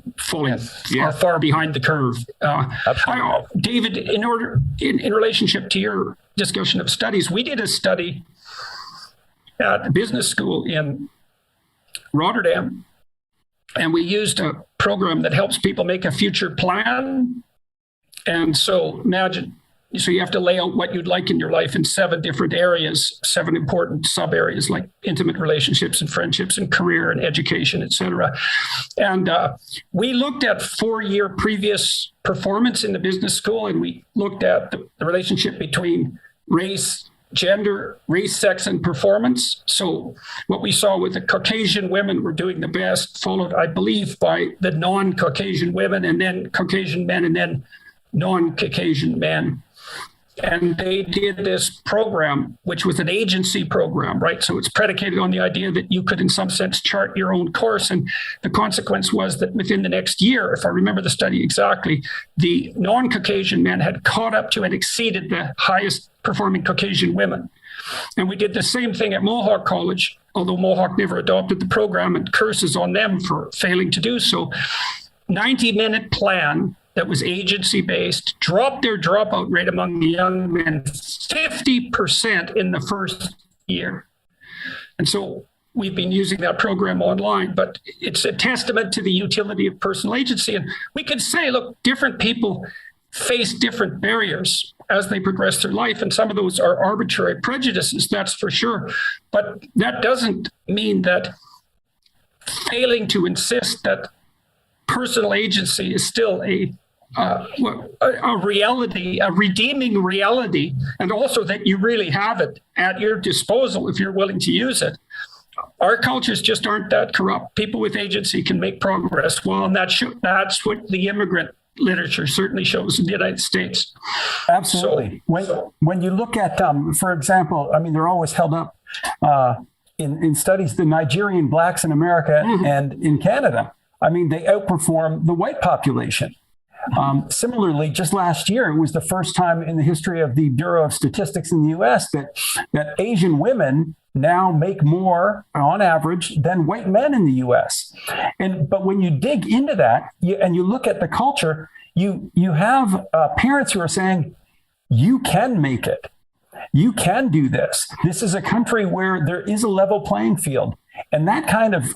S1: are far behind the curve. David, in relationship to your discussion of studies, we did a study at business school in Rotterdam, and we used a program that helps people make a future plan. And so imagine, so you have to lay out what you'd like in your life in 7 different areas, 7 important sub areas like intimate relationships and friendships and career and education, et cetera. And we looked at 4-year previous performance in the business school, and we looked at the relationship between race, gender, race, sex, and performance. So what we saw with the Caucasian women were doing the best, followed, I believe, by the non-Caucasian women, and then Caucasian men, and then non-Caucasian men. And they did this program, which was an agency program, right? So it's predicated on the idea that you could, in some sense, chart your own course. And the consequence was that within the next year, if I remember the study exactly, the non-Caucasian men had caught up to and exceeded the highest performing Caucasian women. And we did the same thing at Mohawk College, although Mohawk never adopted the program, and curses on them for failing to do so. 90-minute plan that was agency-based, dropped their dropout rate among the young men 50% in the first year. And so we've been using that program online, but it's a testament to the utility of personal agency. And we could say, look, different people face different barriers as they progress through life, and some of those are arbitrary prejudices, that's for sure. But that doesn't mean that failing to insist that personal agency is still a reality, a redeeming reality, and also that you really have it at your disposal if you're willing to use it. Our cultures just aren't that corrupt. People with agency can make progress. Well, and that's what the immigrant literature certainly shows in the United States.
S4: Absolutely. When you look at, for example, I mean, they're always held up in studies, the Nigerian blacks in America and in Canada. I mean, they outperform the white population. Similarly, just last year, it was the first time in the history of the Bureau of Statistics in the U.S. that Asian women now make more on average than white men in the U.S. But when you dig into that and you look at the culture, you have parents who are saying, you can make it. You can do this. This is a country where there is a level playing field. And that kind of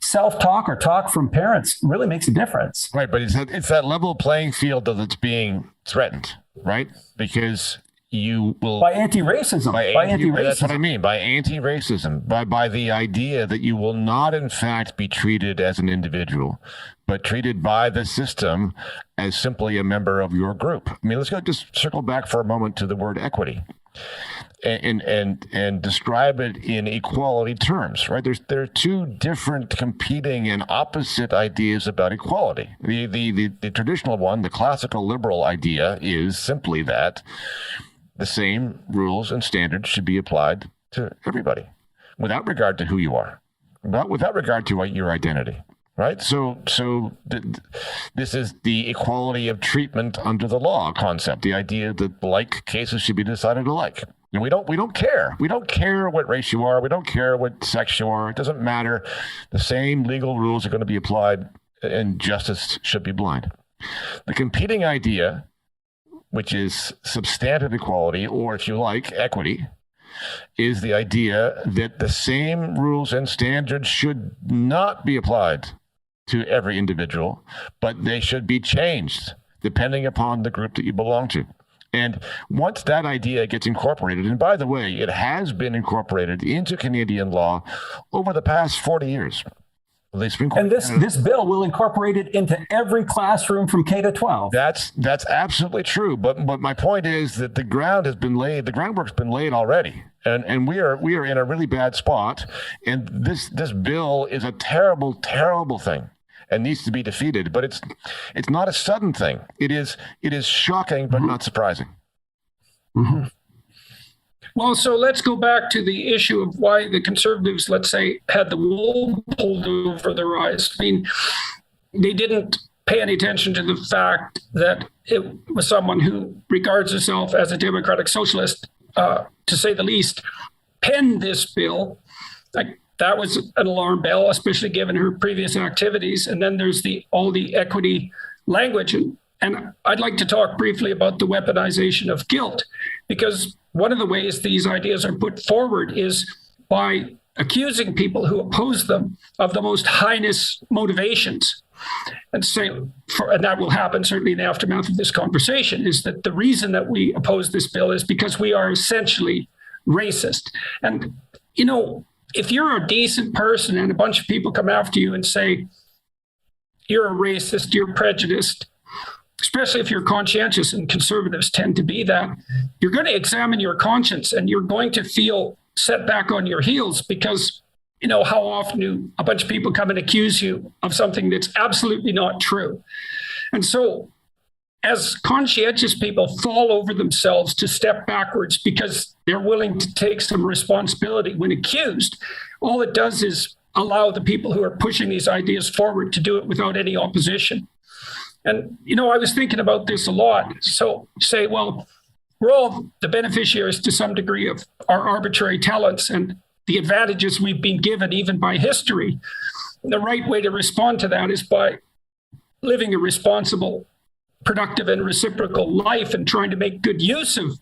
S4: self-talk or talk from parents really makes a difference.
S3: Right, but it's that level playing field that's being threatened, right? Because you will...
S4: By anti-racism.
S3: That's what I mean, by anti-racism, by the idea that you will not, in fact, be treated as an individual, but treated by the system as simply a member of your group. I mean, let's just circle back for a moment to the word equity. And describe it in equality terms, right? There are 2 different competing and opposite ideas about equality. The traditional one, the classical liberal idea, is simply that the same rules and standards should be applied to everybody, without regard to who you are, without regard to your identity. Right. So this is the equality of treatment under the law concept, the idea that like cases should be decided alike. And we don't care. We don't care what race you are. We don't care what sex you are. It doesn't matter. The same legal rules are going to be applied, and justice should be blind. The competing idea, which is substantive equality, or if you like, equity, is the idea that the same rules and standards should not be applied to every individual, but they should be changed depending upon the group that you belong to. And once that idea gets incorporated, and by the way, it has been incorporated into Canadian law over the past 40 years.
S4: And this bill will incorporate it into every classroom from K to 12.
S3: That's absolutely true. But my point is that the groundwork's been laid already. And we are in a really bad spot. And this bill is a terrible, terrible thing. and needs to be defeated. But it's not a sudden thing. It is shocking, but not surprising.
S1: Mm-hmm. Well, so let's go back to the issue of why the Conservatives, let's say, had the wool pulled over their eyes. I mean, they didn't pay any attention to the fact that it was someone who regards herself as a democratic socialist, to say the least, penned this bill. Like, that was an alarm bell, especially given her previous activities. And then there's all the equity language. And I'd like to talk briefly about the weaponization of guilt, because one of the ways these ideas are put forward is by accusing people who oppose them of the most heinous motivations. And and that will happen certainly in the aftermath of this conversation, is that the reason that we oppose this bill is because we are essentially racist. And, you know, if you're a decent person and a bunch of people come after you and say, you're a racist, you're prejudiced, especially if you're conscientious, and conservatives tend to be that, you're going to examine your conscience and you're going to feel set back on your heels, because, you know, how often do a bunch of people come and accuse you of something that's absolutely not true? And so as conscientious people fall over themselves to step backwards because they're willing to take some responsibility when accused, all it does is allow the people who are pushing these ideas forward to do it without any opposition. And, you know, I was thinking about this a lot. So say, well, we're all the beneficiaries to some degree of our arbitrary talents and the advantages we've been given even by history. And the right way to respond to that is by living a responsible, productive, and reciprocal life, and trying to make good use of,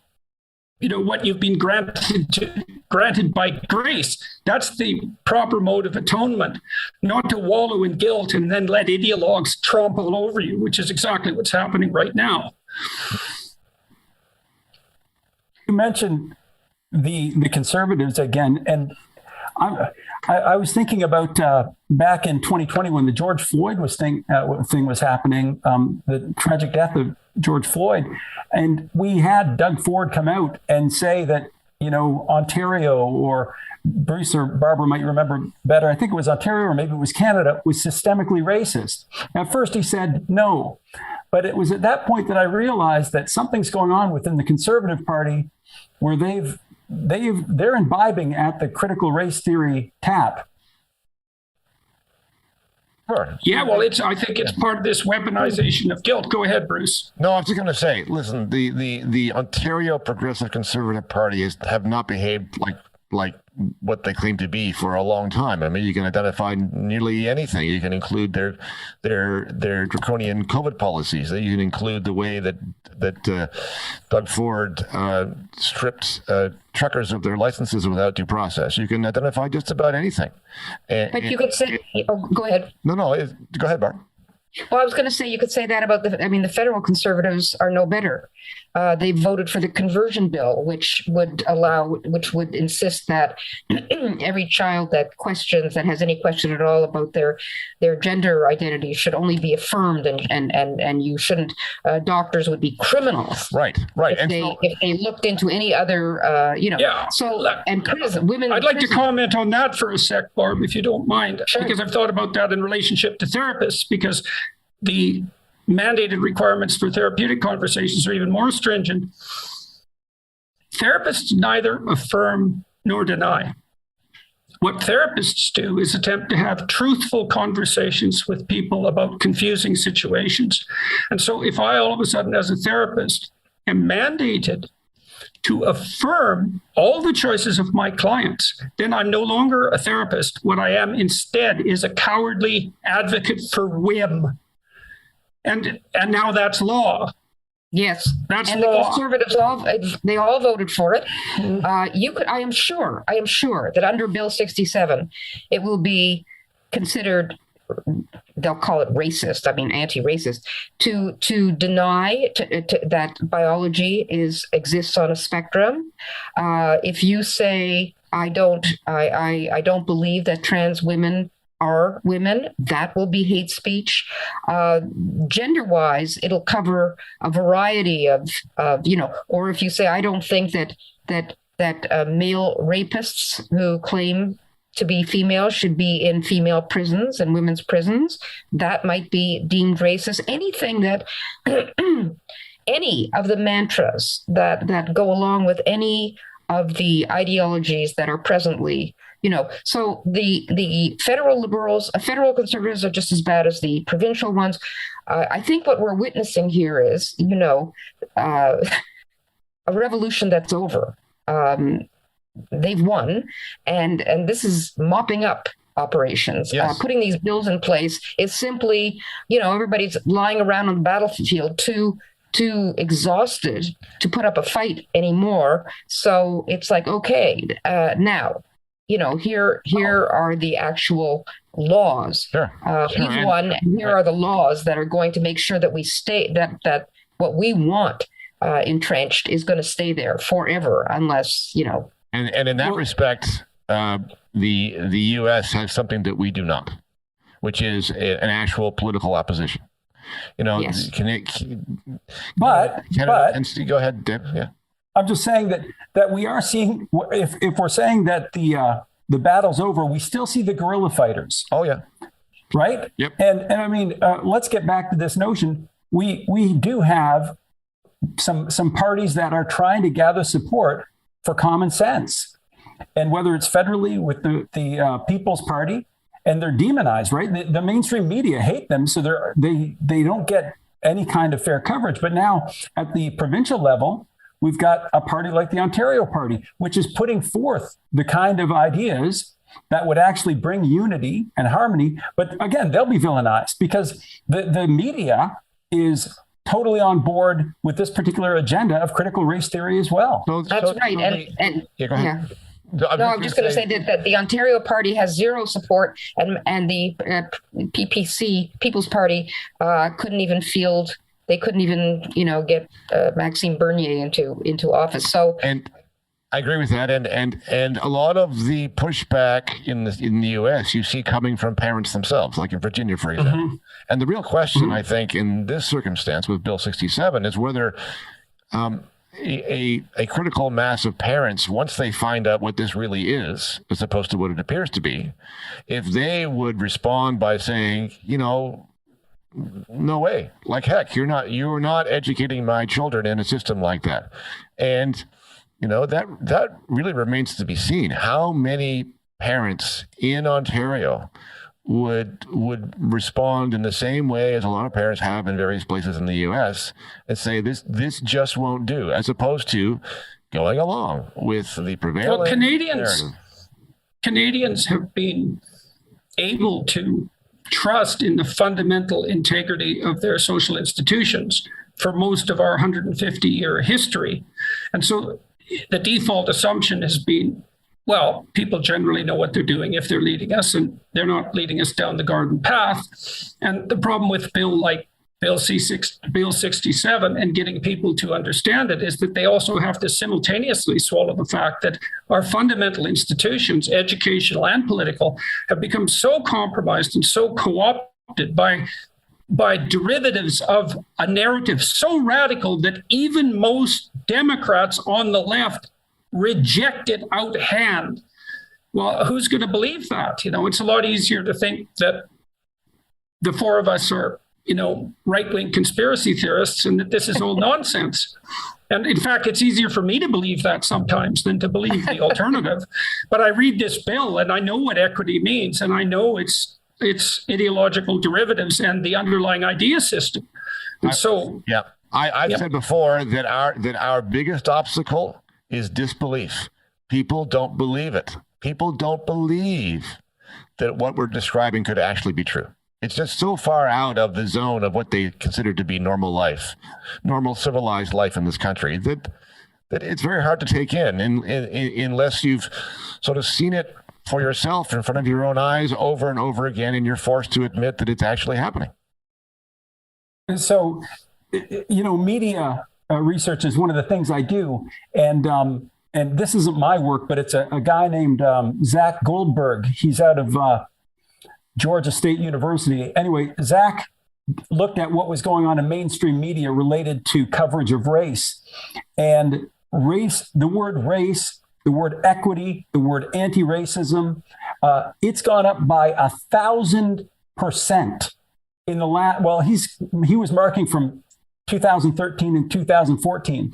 S1: you know, what you've been granted by grace. That's the proper mode of atonement, not to wallow in guilt and then let ideologues trample over you, which is exactly what's happening right now.
S4: You mentioned the Conservatives again, and I was thinking about back in 2020 when the George Floyd thing was happening, the tragic death of George Floyd, and we had Doug Ford come out and say that, you know, Ontario, or Bruce or Barbara might remember better, I think it was Ontario or maybe it was Canada, was systemically racist. At first he said no, but it was at that point that I realized that something's going on within the Conservative Party where they're imbibing at the critical race theory tap.
S3: Sure.
S1: Yeah, well, I think it's part of this weaponization of guilt. Go ahead, Bruce.
S3: No, I was just going to say, listen, the Ontario Progressive Conservative Party have not behaved like what they claim to be for a long time. I mean, you can identify nearly anything. You can include their draconian COVID policies. You can include the way that Doug Ford stripped truckers of their licenses without due process. You can identify just about anything.
S2: But you could say, go ahead.
S3: No, go ahead, Barb.
S2: Well, I was going to say, you could say that about the federal Conservatives are no better. They voted for the conversion bill, which would insist that every child that has any question at all about their gender identity should only be affirmed, and you shouldn't, doctors would be criminals.
S3: Right.
S2: If they looked into any other,
S1: Yeah.
S2: So, and prison, women.
S1: I'd like to comment on that for a sec, Barb, if you don't mind,
S2: Sure.
S1: Because I've thought about that in relationship to therapists, because the mandated requirements for therapeutic conversations are even more stringent. Therapists neither affirm nor deny. What therapists do is attempt to have truthful conversations with people about confusing situations. And so if I all of a sudden, as a therapist, am mandated to affirm all the choices of my clients, then I'm no longer a therapist. What I am instead is a cowardly advocate for whim. And now that's law.
S2: Yes,
S1: That's
S2: and
S1: law.
S2: the Conservatives all voted for it. I am sure that under Bill 67, it will be considered, they'll call it racist, anti-racist, to deny that biology exists on a spectrum. If you say I don't believe that trans women are women, that will be hate speech. Gender-wise, it'll cover a variety of or if you say I don't think that male rapists who claim to be female should be in female prisons and women's prisons. That might be deemed racist. Anything that, any of the mantras that go along with any of the ideologies that are presently, so the federal liberals, federal conservatives are just as bad as the provincial ones. I think what we're witnessing here is, a revolution that's over. They've won, and this is mopping up operations.
S3: Yes.
S2: Putting these bills in place is simply, everybody's lying around on the battlefield too exhausted to put up a fight anymore. So it's like, okay, now, here are the actual laws.
S3: Sure.
S2: We've won, and here are the laws that are going to make sure that we stay, that what we want entrenched is going to stay there forever, unless,
S3: And in that respect, the U.S. has something that we do not, which is an actual political opposition.
S2: Yes.
S4: But
S3: Go ahead, Deb. Yeah.
S4: I'm just saying that we are seeing, if we're saying that the battle's over, we still see the guerrilla fighters.
S3: Oh yeah.
S4: Right.
S3: Yep.
S4: And I mean, let's get back to this notion. We do have some parties that are trying to gather support for common sense, and whether it's federally with the People's Party, and they're demonized, right? The mainstream media hate them, so they don't get any kind of fair coverage. But now at the provincial level, we've got a party like the Ontario Party, which is putting forth the kind of ideas that would actually bring unity and harmony. But again, they'll be villainized because the media is totally on board with this particular agenda of critical race theory as well.
S2: That's right. And
S3: go ahead.
S2: yeah. No, I'm just going to say that the Ontario Party has zero support, and the PPC, People's Party, couldn't even field. They couldn't even, get Maxime Bernier into office. So,
S3: and I agree with that, and a lot of the pushback in the U.S. you see coming from parents themselves, like in Virginia, for example. Mm-hmm. And the real question, I think, in this circumstance with Bill 67 is whether a critical mass of parents, once they find out what this really is, as opposed to what it appears to be, if they would respond by saying, no way, like heck, you're not educating my children in a system like that. And that really remains to be seen. How many parents in Ontario would respond in the same way as a lot of parents have in various places in the U.S. and say this just won't do, as opposed to going along with the prevailing narrative.
S1: Canadians have been able to trust in the fundamental integrity of their social institutions for most of our 150-year history. And so the default assumption has been, well, people generally know what they're doing if they're leading us, and they're not leading us down the garden path. And the problem with Bill 67 and getting people to understand it is that they also have to simultaneously swallow the fact that our fundamental institutions, educational and political, have become so compromised and so co-opted by derivatives of a narrative so radical that even most Democrats on the left reject it out hand. Well, who's going to believe that? It's a lot easier to think that the four of us are, right-wing conspiracy theorists and that this is all nonsense. And in fact, it's easier for me to believe that sometimes than to believe the alternative. But I read this bill and I know what equity means, and I know its ideological derivatives and the underlying idea system. And so,
S3: I've said before that our biggest obstacle is disbelief. People don't believe it. People don't believe that what we're describing could actually be true. It's just so far out of the zone of what they consider to be normal life, normal civilized life in this country, that it's very hard to take in unless you've sort of seen it for yourself in front of your own eyes over and over again, and you're forced to admit that it's actually happening.
S4: So, media research is one of the things I do, and this isn't my work, but it's a guy named Zach Goldberg. He's out of Georgia State University. Anyway, Zach looked at what was going on in mainstream media related to coverage of race, and the word race the word equity, the word anti-racism. It's gone up by 1,000% in the last. Well, he was marking from 2013 and 2014.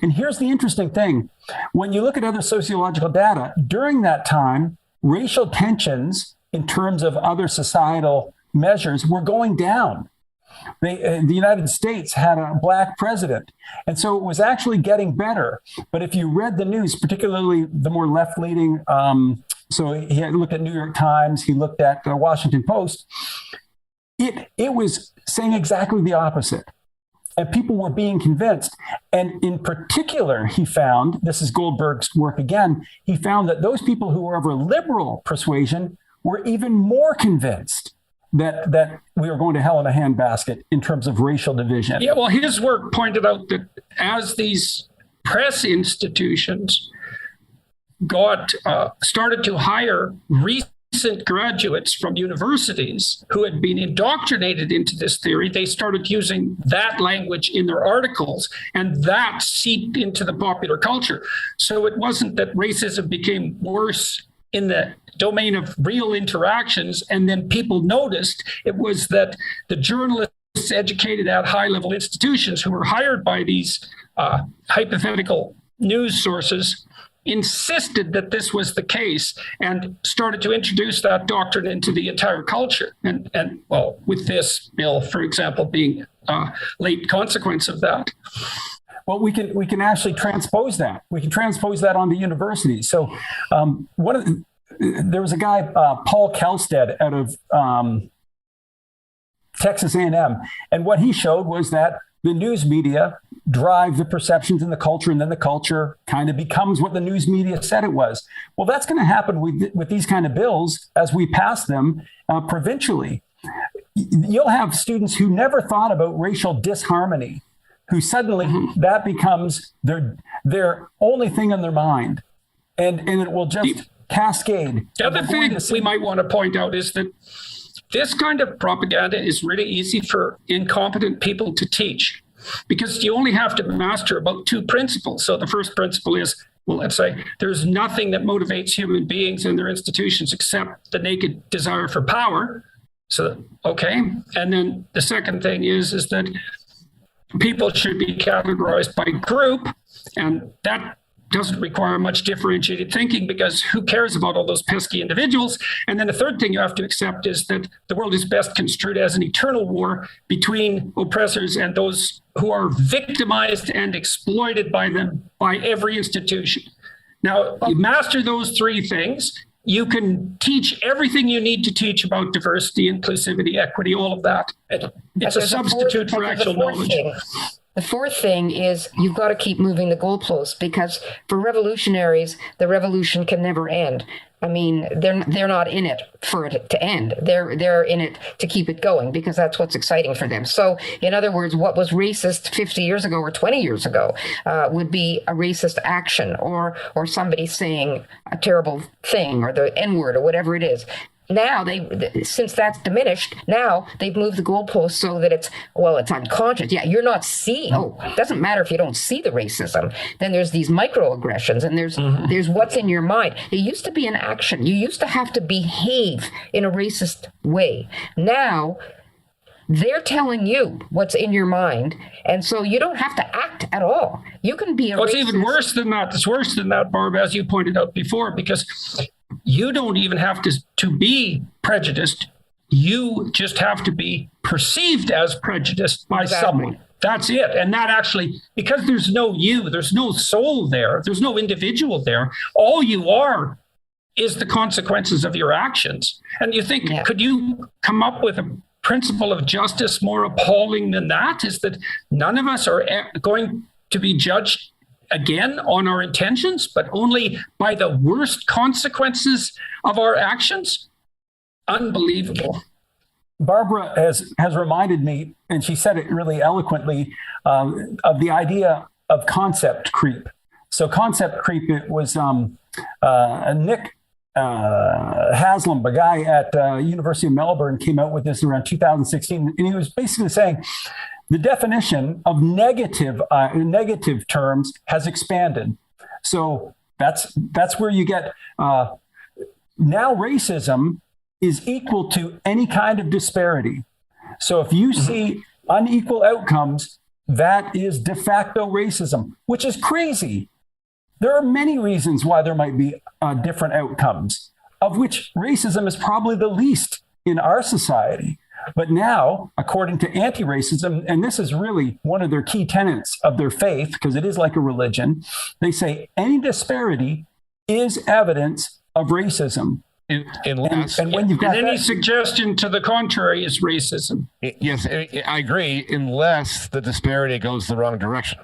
S4: And here's the interesting thing. When you look at other sociological data, during that time, racial tensions in terms of other societal measures were going down. The United States had a black president. And so it was actually getting better. But if you read the news, particularly the more left-leaning, so he had looked at New York Times, he looked at the Washington Post, it was saying exactly the opposite. And people were being convinced. And in particular, he found, this is Goldberg's work again, he found that those people who were of a liberal persuasion were even more convinced that we were going to hell in a handbasket in terms of racial division.
S1: Yeah, well, his work pointed out that as these press institutions started to hire recent graduates from universities who had been indoctrinated into this theory, they started using that language in their articles, and that seeped into the popular culture. So it wasn't that racism became worse in the domain of real interactions, and then people noticed. It was that the journalists educated at high-level institutions who were hired by these hypothetical news sources insisted that this was the case and started to introduce that doctrine into the entire culture. And well, with this bill, for example, being a late consequence of that.
S4: Well, we can actually transpose that. We can transpose that onto universities. So there was a guy, Paul Kelstead, out of Texas A&M, and what he showed was that the news media drive the perceptions in the culture, and then the culture kind of becomes what the news media said it was. Well, that's going to happen with these kind of bills as we pass them provincially. You'll have students who never thought about racial disharmony, who suddenly that becomes their only thing in their mind, and it will just cascade.
S1: The other thing we might want to point out is that this kind of propaganda is really easy for incompetent people to teach, because you only have to master about two principles. So the first principle is, well, let's say there's nothing that motivates human beings and their institutions except the naked desire for power. So, okay. And then the second thing is that people should be categorized by group, and that doesn't require much differentiated thinking, because who cares about all those pesky individuals? And then the third thing you have to accept is that the world is best construed as an eternal war between oppressors and those who are victimized and exploited by them, by every institution. Now, you master those three things, you can teach everything you need to teach about diversity, inclusivity, equity, all of that. It's a substitute for actual knowledge.
S2: The fourth thing is you've got to keep moving the goalposts, because for revolutionaries, the revolution can never end. I mean, they're not in it for it to end. They're in it to keep it going, because that's what's exciting for them. So, in other words, what was racist 50 years ago or 20 years ago would be a racist action, or somebody saying a terrible thing, or the N-word, or whatever it is. Now since that's diminished, now they've moved the goalpost so that it's unconscious. Yeah, you're not seeing. Oh, it doesn't matter if you don't see the racism. Then there's these microaggressions, and there's what's in your mind. It used to be an action. You used to have to behave in a racist way. Now they're telling you what's in your mind, and so you don't have to act at all. You can be a racist.
S1: It's even worse than that. It's worse than that, Barb, as you pointed out before, because you don't even have to be prejudiced. You just have to be perceived as prejudiced by someone. That's it. And that actually, because there's no you, there's no soul there, there's no individual there. All you are is the consequences of your actions. And you think, could you come up with a principle of justice more appalling than that? Is that none of us are going to be judged again on our intentions, but only by the worst consequences of our actions? Unbelievable.
S4: Barbara has reminded me, and she said it really eloquently, of the idea of concept creep. So concept creep, it was Nick Haslam, a guy at University of Melbourne, came out with this around 2016, and he was basically saying the definition of negative terms has expanded. So That's where you get now racism is equal to any kind of disparity. So if you see unequal outcomes, that is de facto racism, which is crazy. There are many reasons why there might be different outcomes, of which racism is probably the least in our society. But now, according to anti-racism, and this is really one of their key tenets of their faith, because it is like a religion, they say any disparity is evidence of racism.
S3: Unless,
S4: and when you've got
S1: any suggestion to the contrary is racism.
S3: yes, I agree, unless the disparity goes the wrong direction.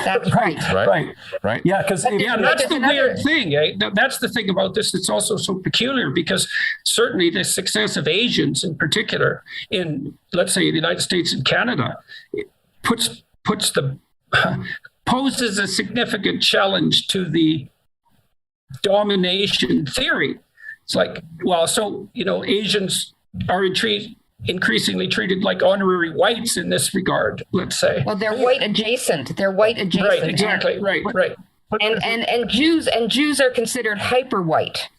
S2: That's right.
S3: Right.
S4: Yeah, because
S1: That's the weird thing. Eh? That's the thing about this that's also so peculiar, because certainly the success of Asians in particular in, let's say, the United States and Canada, it poses a significant challenge to the domination theory. It's like, well, so, Asians are increasingly treated like honorary whites in this regard, let's say.
S2: Well, they're white adjacent.
S1: Right, exactly. Right.
S2: And Jews are considered hyper white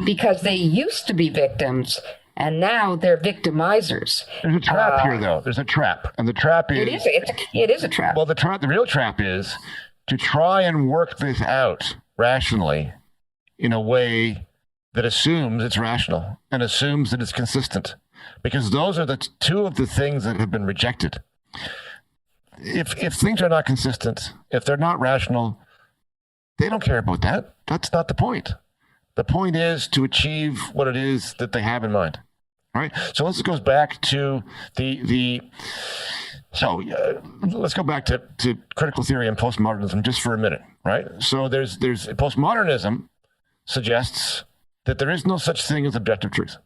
S2: because they used to be victims and now they're victimizers.
S3: There's a trap here, though. There's a trap, and the trap is
S2: it is a trap.
S3: Well, the real trap is to try and work this out rationally in a way that assumes it's rational and assumes that it's consistent, because those are the two of the things that have been rejected. If things are not consistent, if they're not rational, they don't care about that. That's not the point. The point is to achieve what it is that they have in mind. All right. So this goes back to let's go back to critical theory and postmodernism just for a minute. Right. So there's postmodernism suggests that there is no such thing as objective truth.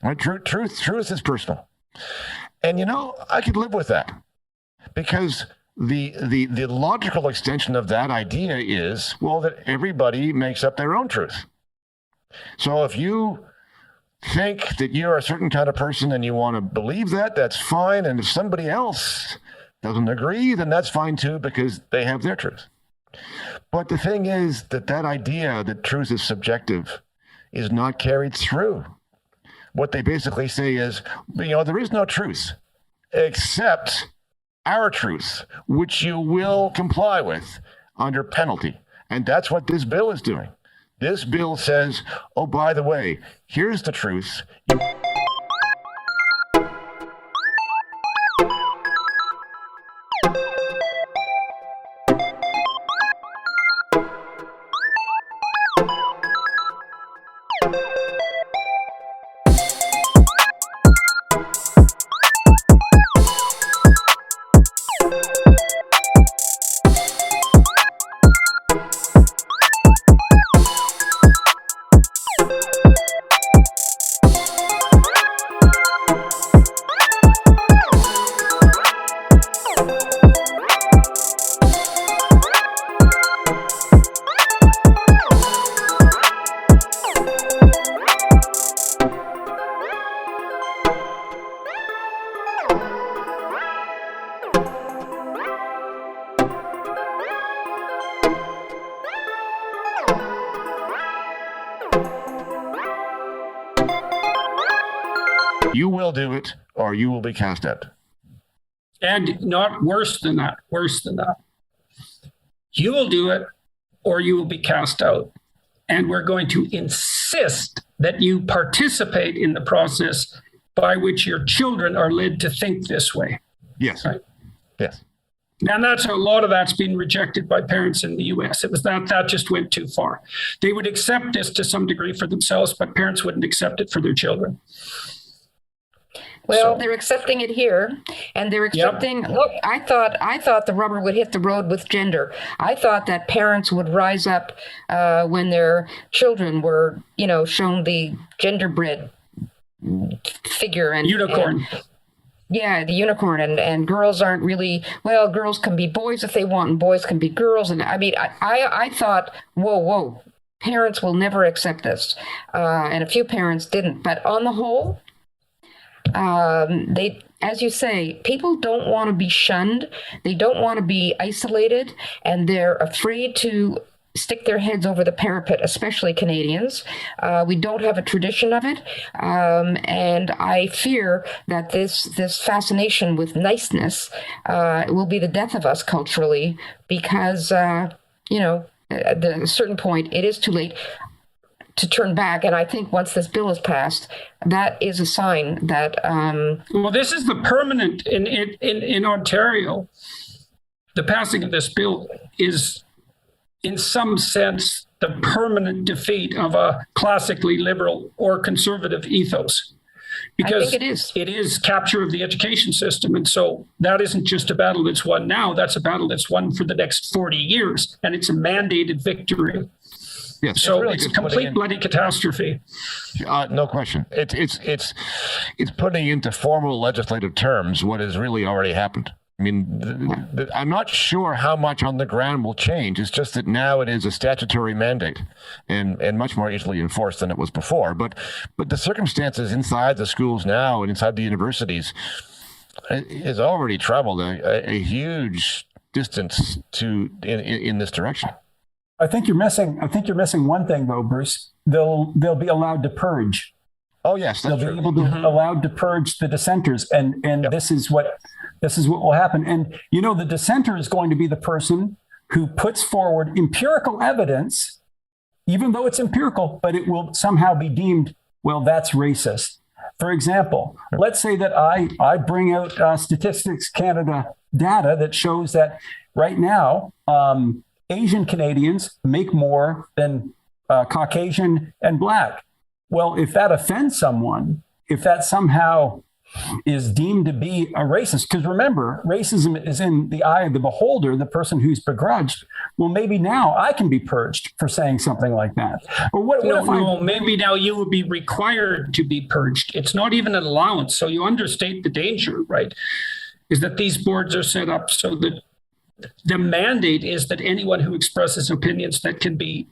S3: Right? Truth is personal. And, I could live with that, because the logical extension of that idea is, well, that everybody makes up their own truth. So if you think that you're a certain kind of person and you want to believe that, that's fine. And if somebody else doesn't agree, then that's fine too, because they have their truth. But the thing is that idea that truth is subjective is not carried through. What they basically say is, there is no truth except our truth, which you will comply with under penalty. And that's what this bill is doing. This bill says, oh, by the way, here's the truth. You will do it, or you will be cast out.
S1: And not worse than that. You will do it, or you will be cast out. And we're going to insist that you participate in the process by which your children are led to think this way.
S3: Yes.
S1: Right?
S3: Yes.
S1: And that's a lot of that's been rejected by parents in the US. It was that just went too far. They would accept this to some degree for themselves, but parents wouldn't accept it for their children.
S2: Well, they're accepting it here, and they're accepting. Yep. Look, I thought the rubber would hit the road with gender. I thought that parents would rise up when their children were, shown the genderbread figure and
S1: unicorn.
S2: The unicorn, and girls aren't really, girls can be boys if they want, and boys can be girls. And I mean, I thought, whoa, parents will never accept this, and a few parents didn't. But on the whole, they, as you say, people don't want to be shunned. They don't want to be isolated, and they're afraid to stick their heads over the parapet, especially Canadians. We don't have a tradition of it. And I fear that this fascination with niceness will be the death of us culturally because, at a certain point, it is too late to turn back. And I think once this bill is passed, that is a sign that...
S1: Well, this is the permanent in Ontario. The passing of this bill is, in some sense, the permanent defeat of a classically liberal or conservative ethos. Because
S2: I think it is.
S1: It is capture of the education system. And so that isn't just a battle that's won now, that's a battle that's won for the next 40 years. And it's a mandated victory.
S3: Yes,
S1: so
S3: really
S1: it's a complete bloody catastrophe.
S3: No question. It's putting into formal legislative terms what has really already happened. I mean, I'm not sure how much on the ground will change. It's just that now it is a statutory mandate and much more easily enforced than it was before. But the circumstances inside the schools now and inside the universities has already traveled a huge distance in this direction.
S4: I think you're missing one thing though, Bruce. They'll be allowed to purge.
S3: Oh yes, that's
S4: they'll be able to allowed to purge the dissenters, and yep. This is what will happen. And the dissenter is going to be the person who puts forward empirical evidence, even though it's empirical, but it will somehow be deemed, well, that's racist. For example, let's say that I bring out Statistics Canada data that shows that right now Asian Canadians make more than Caucasian and Black. Well, if that offends someone, if that somehow is deemed to be a racist, because remember, racism is in the eye of the beholder, the person who's begrudged. Well, maybe now I can be purged for saying something like that. Or what if
S1: maybe now you will be required to be purged. It's not even an allowance. So you understate the danger, right? Is that these boards are set up so that the mandate is that anyone who expresses opinions that can be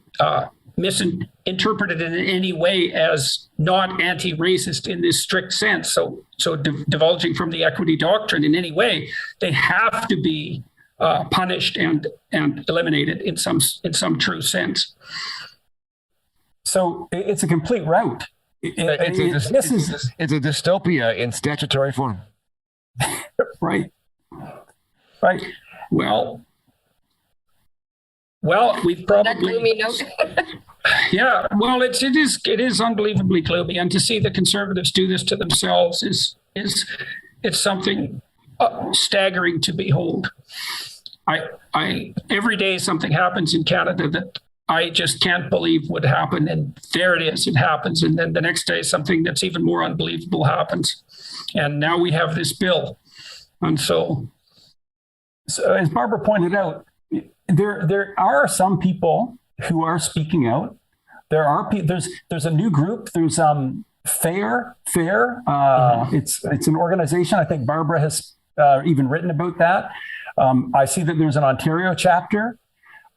S1: misinterpreted in any way as not anti-racist in this strict sense, so divulging from the equity doctrine in any way, they have to be punished and eliminated in some true sense.
S4: So it's a complete rout.
S3: It's a dystopia in statutory form.
S4: Right.
S1: Well, we've probably...
S2: That gloomy note.
S1: Yeah, well, it is unbelievably gloomy, and to see the Conservatives do this to themselves it's something staggering to behold. I every day something happens in Canada that I just can't believe would happen, and there it is, it happens, and then the next day something that's even more unbelievable happens, and now we have this bill, and so
S4: as Barbara pointed out, there are some people who are speaking out. There's a new group. There's FAIR. It's an organization. I think Barbara has even written about that. I see that there's an Ontario chapter.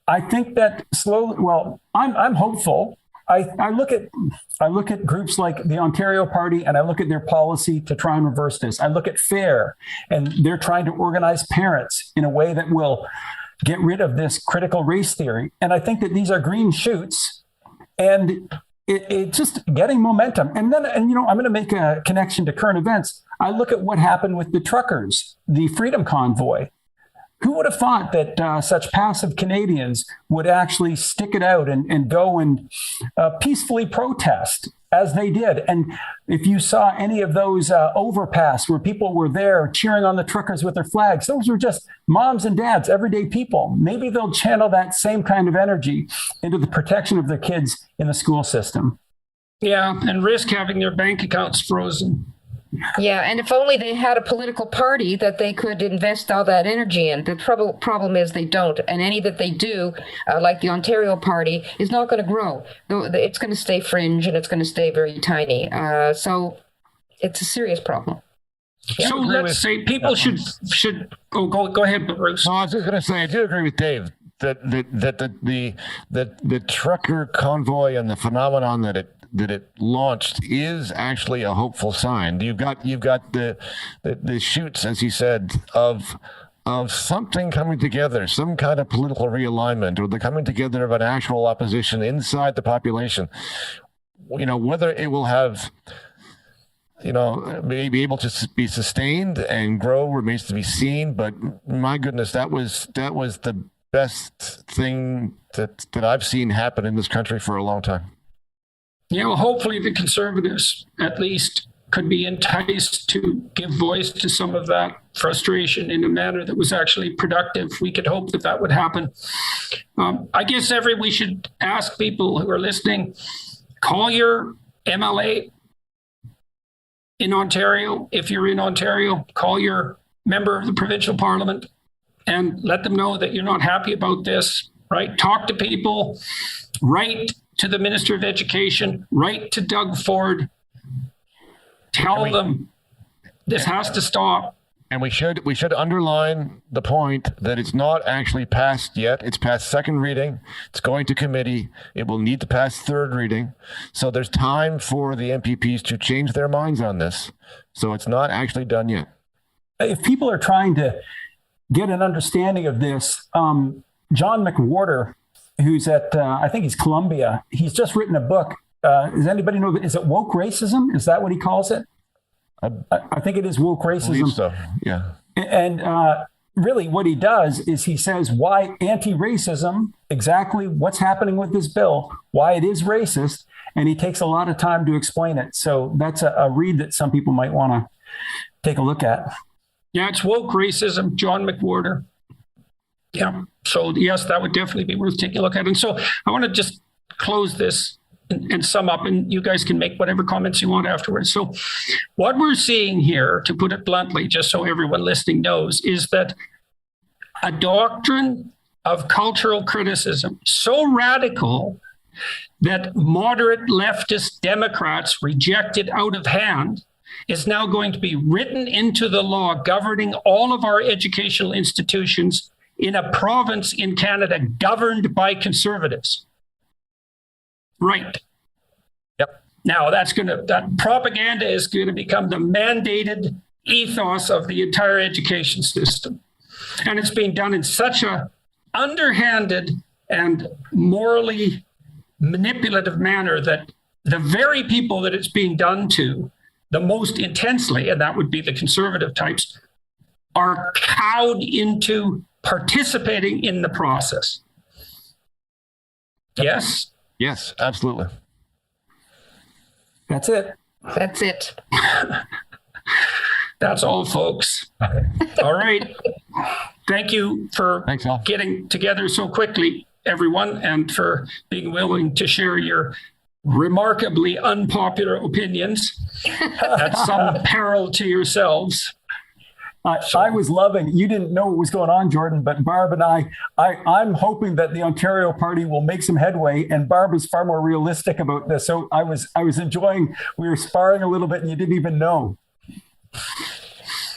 S4: I think that slowly. Well, I'm hopeful. I look at groups like the Ontario Party, and I look at their policy to try and reverse this. I look at FAIR, and they're trying to organize parents in a way that will get rid of this critical race theory. And I think that these are green shoots, and it's just getting momentum. And I'm going to make a connection to current events. I look at what happened with the truckers, the Freedom Convoy. Who would have thought that such passive Canadians would actually stick it out and go and peacefully protest as they did? And if you saw any of those overpass where people were there cheering on the truckers with their flags, those were just moms and dads, everyday people. Maybe they'll channel that same kind of energy into the protection of their kids in the school system.
S1: Yeah, and risk having their bank accounts frozen.
S2: Yeah, and if only they had a political party that they could invest all that energy in. The problem is they don't, and any that they do, like the Ontario Party, is not going to grow. It's going to stay fringe, and it's going to stay very tiny. So it's a serious problem.
S1: Yeah. So let's say people should go ahead, Bruce.
S3: No, I was just going to say I do agree with Dave that the trucker convoy and the phenomenon that it launched is actually a hopeful sign. You've got the shoots, as he said, of of something coming together, some kind of political realignment, or the coming together of an actual opposition inside the population. Whether it will have, be able to be sustained and grow remains to be seen. But my goodness, that was the best thing that I've seen happen in this country for a long time.
S1: Yeah, well, hopefully the Conservatives at least could be enticed to give voice to some of that frustration in a manner that was actually productive. We could hope that that would happen. I guess we should ask people who are listening, call your MLA in Ontario. If you're in Ontario, call your member of the provincial parliament and let them know that you're not happy about this, right? Talk to people, write to the Minister of Education, write to Doug Ford, tell them this has to stop.
S3: And we should underline the point that it's not actually passed yet. It's passed second reading. It's going to committee. It will need to pass third reading. So there's time for the MPPs to change their minds on this. So it's not actually done yet.
S4: If people are trying to get an understanding of this, John McWhorter, who's at, I think he's Columbia, he's just written a book. Does anybody know, is it woke racism? Is that what he calls it? I think it is woke racism.
S3: I believe so, yeah.
S4: And really what he does is he says why anti-racism, exactly what's happening with this bill, why it is racist, and he takes a lot of time to explain it. So that's a read that some people might want to take a look at.
S1: Yeah, it's woke racism, John McWhorter. Yeah, so yes, that would definitely be worth taking a look at. And so I want to just close this and sum up, and you guys can make whatever comments you want afterwards. So what we're seeing here, to put it bluntly, just so everyone listening knows, is that a doctrine of cultural criticism so radical that moderate leftist Democrats reject it out of hand is now going to be written into the law governing all of our educational institutions in a province in Canada governed by Conservatives. Right.
S3: Yep.
S1: Now that propaganda is going to become the mandated ethos of the entire education system. And it's being done in such a underhanded and morally manipulative manner that the very people that it's being done to the most intensely, and that would be the conservative types, are cowed into participating in the process. Yes?
S3: Yes, absolutely.
S4: That's it.
S2: That's it.
S1: That's all, folks. All right. Thank you for getting together so quickly, everyone, and for being willing to share your remarkably unpopular opinions at some peril to yourselves.
S4: I was loving, you didn't know what was going on, Jordan, but Barb and I'm hoping that the Ontario Party will make some headway, and Barb is far more realistic about this. So I was enjoying, we were sparring a little bit and you didn't even know.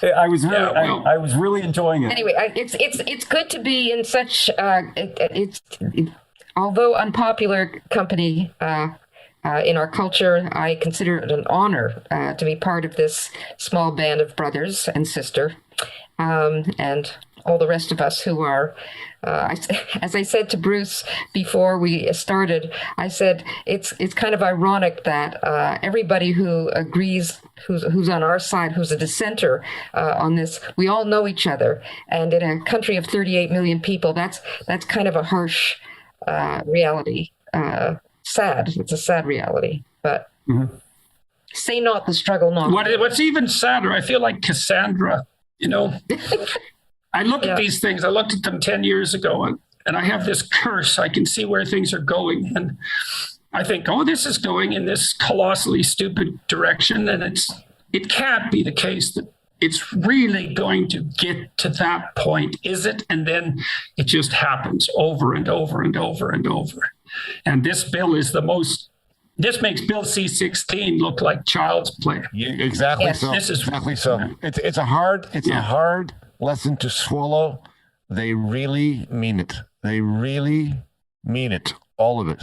S4: I was really enjoying it.
S2: Anyway, it's good to be in such, although unpopular company, in our culture. I consider it an honor to be part of this small band of brothers and sister, and all the rest of us who are, as I said to Bruce before we started, I said it's kind of ironic that everybody who agrees, who's on our side, who's a dissenter on this, we all know each other, and in a country of 38 million people, that's kind of a harsh reality. Sad. It's a sad reality, but say not the struggle not.
S1: What's even sadder, I feel like Cassandra, I look at these things, I looked at them 10 years ago and I have this curse. I can see where things are going. And I think, this is going in this colossally stupid direction. And it can't be the case that it's really going to get to that point, is it? And then it just happens over and over and over and over. And this bill is this makes Bill C-16 look like child's play.
S3: Yeah, exactly. Yes. So. Exactly so. It's a hard lesson to swallow. They really mean it. They really mean it. All of it.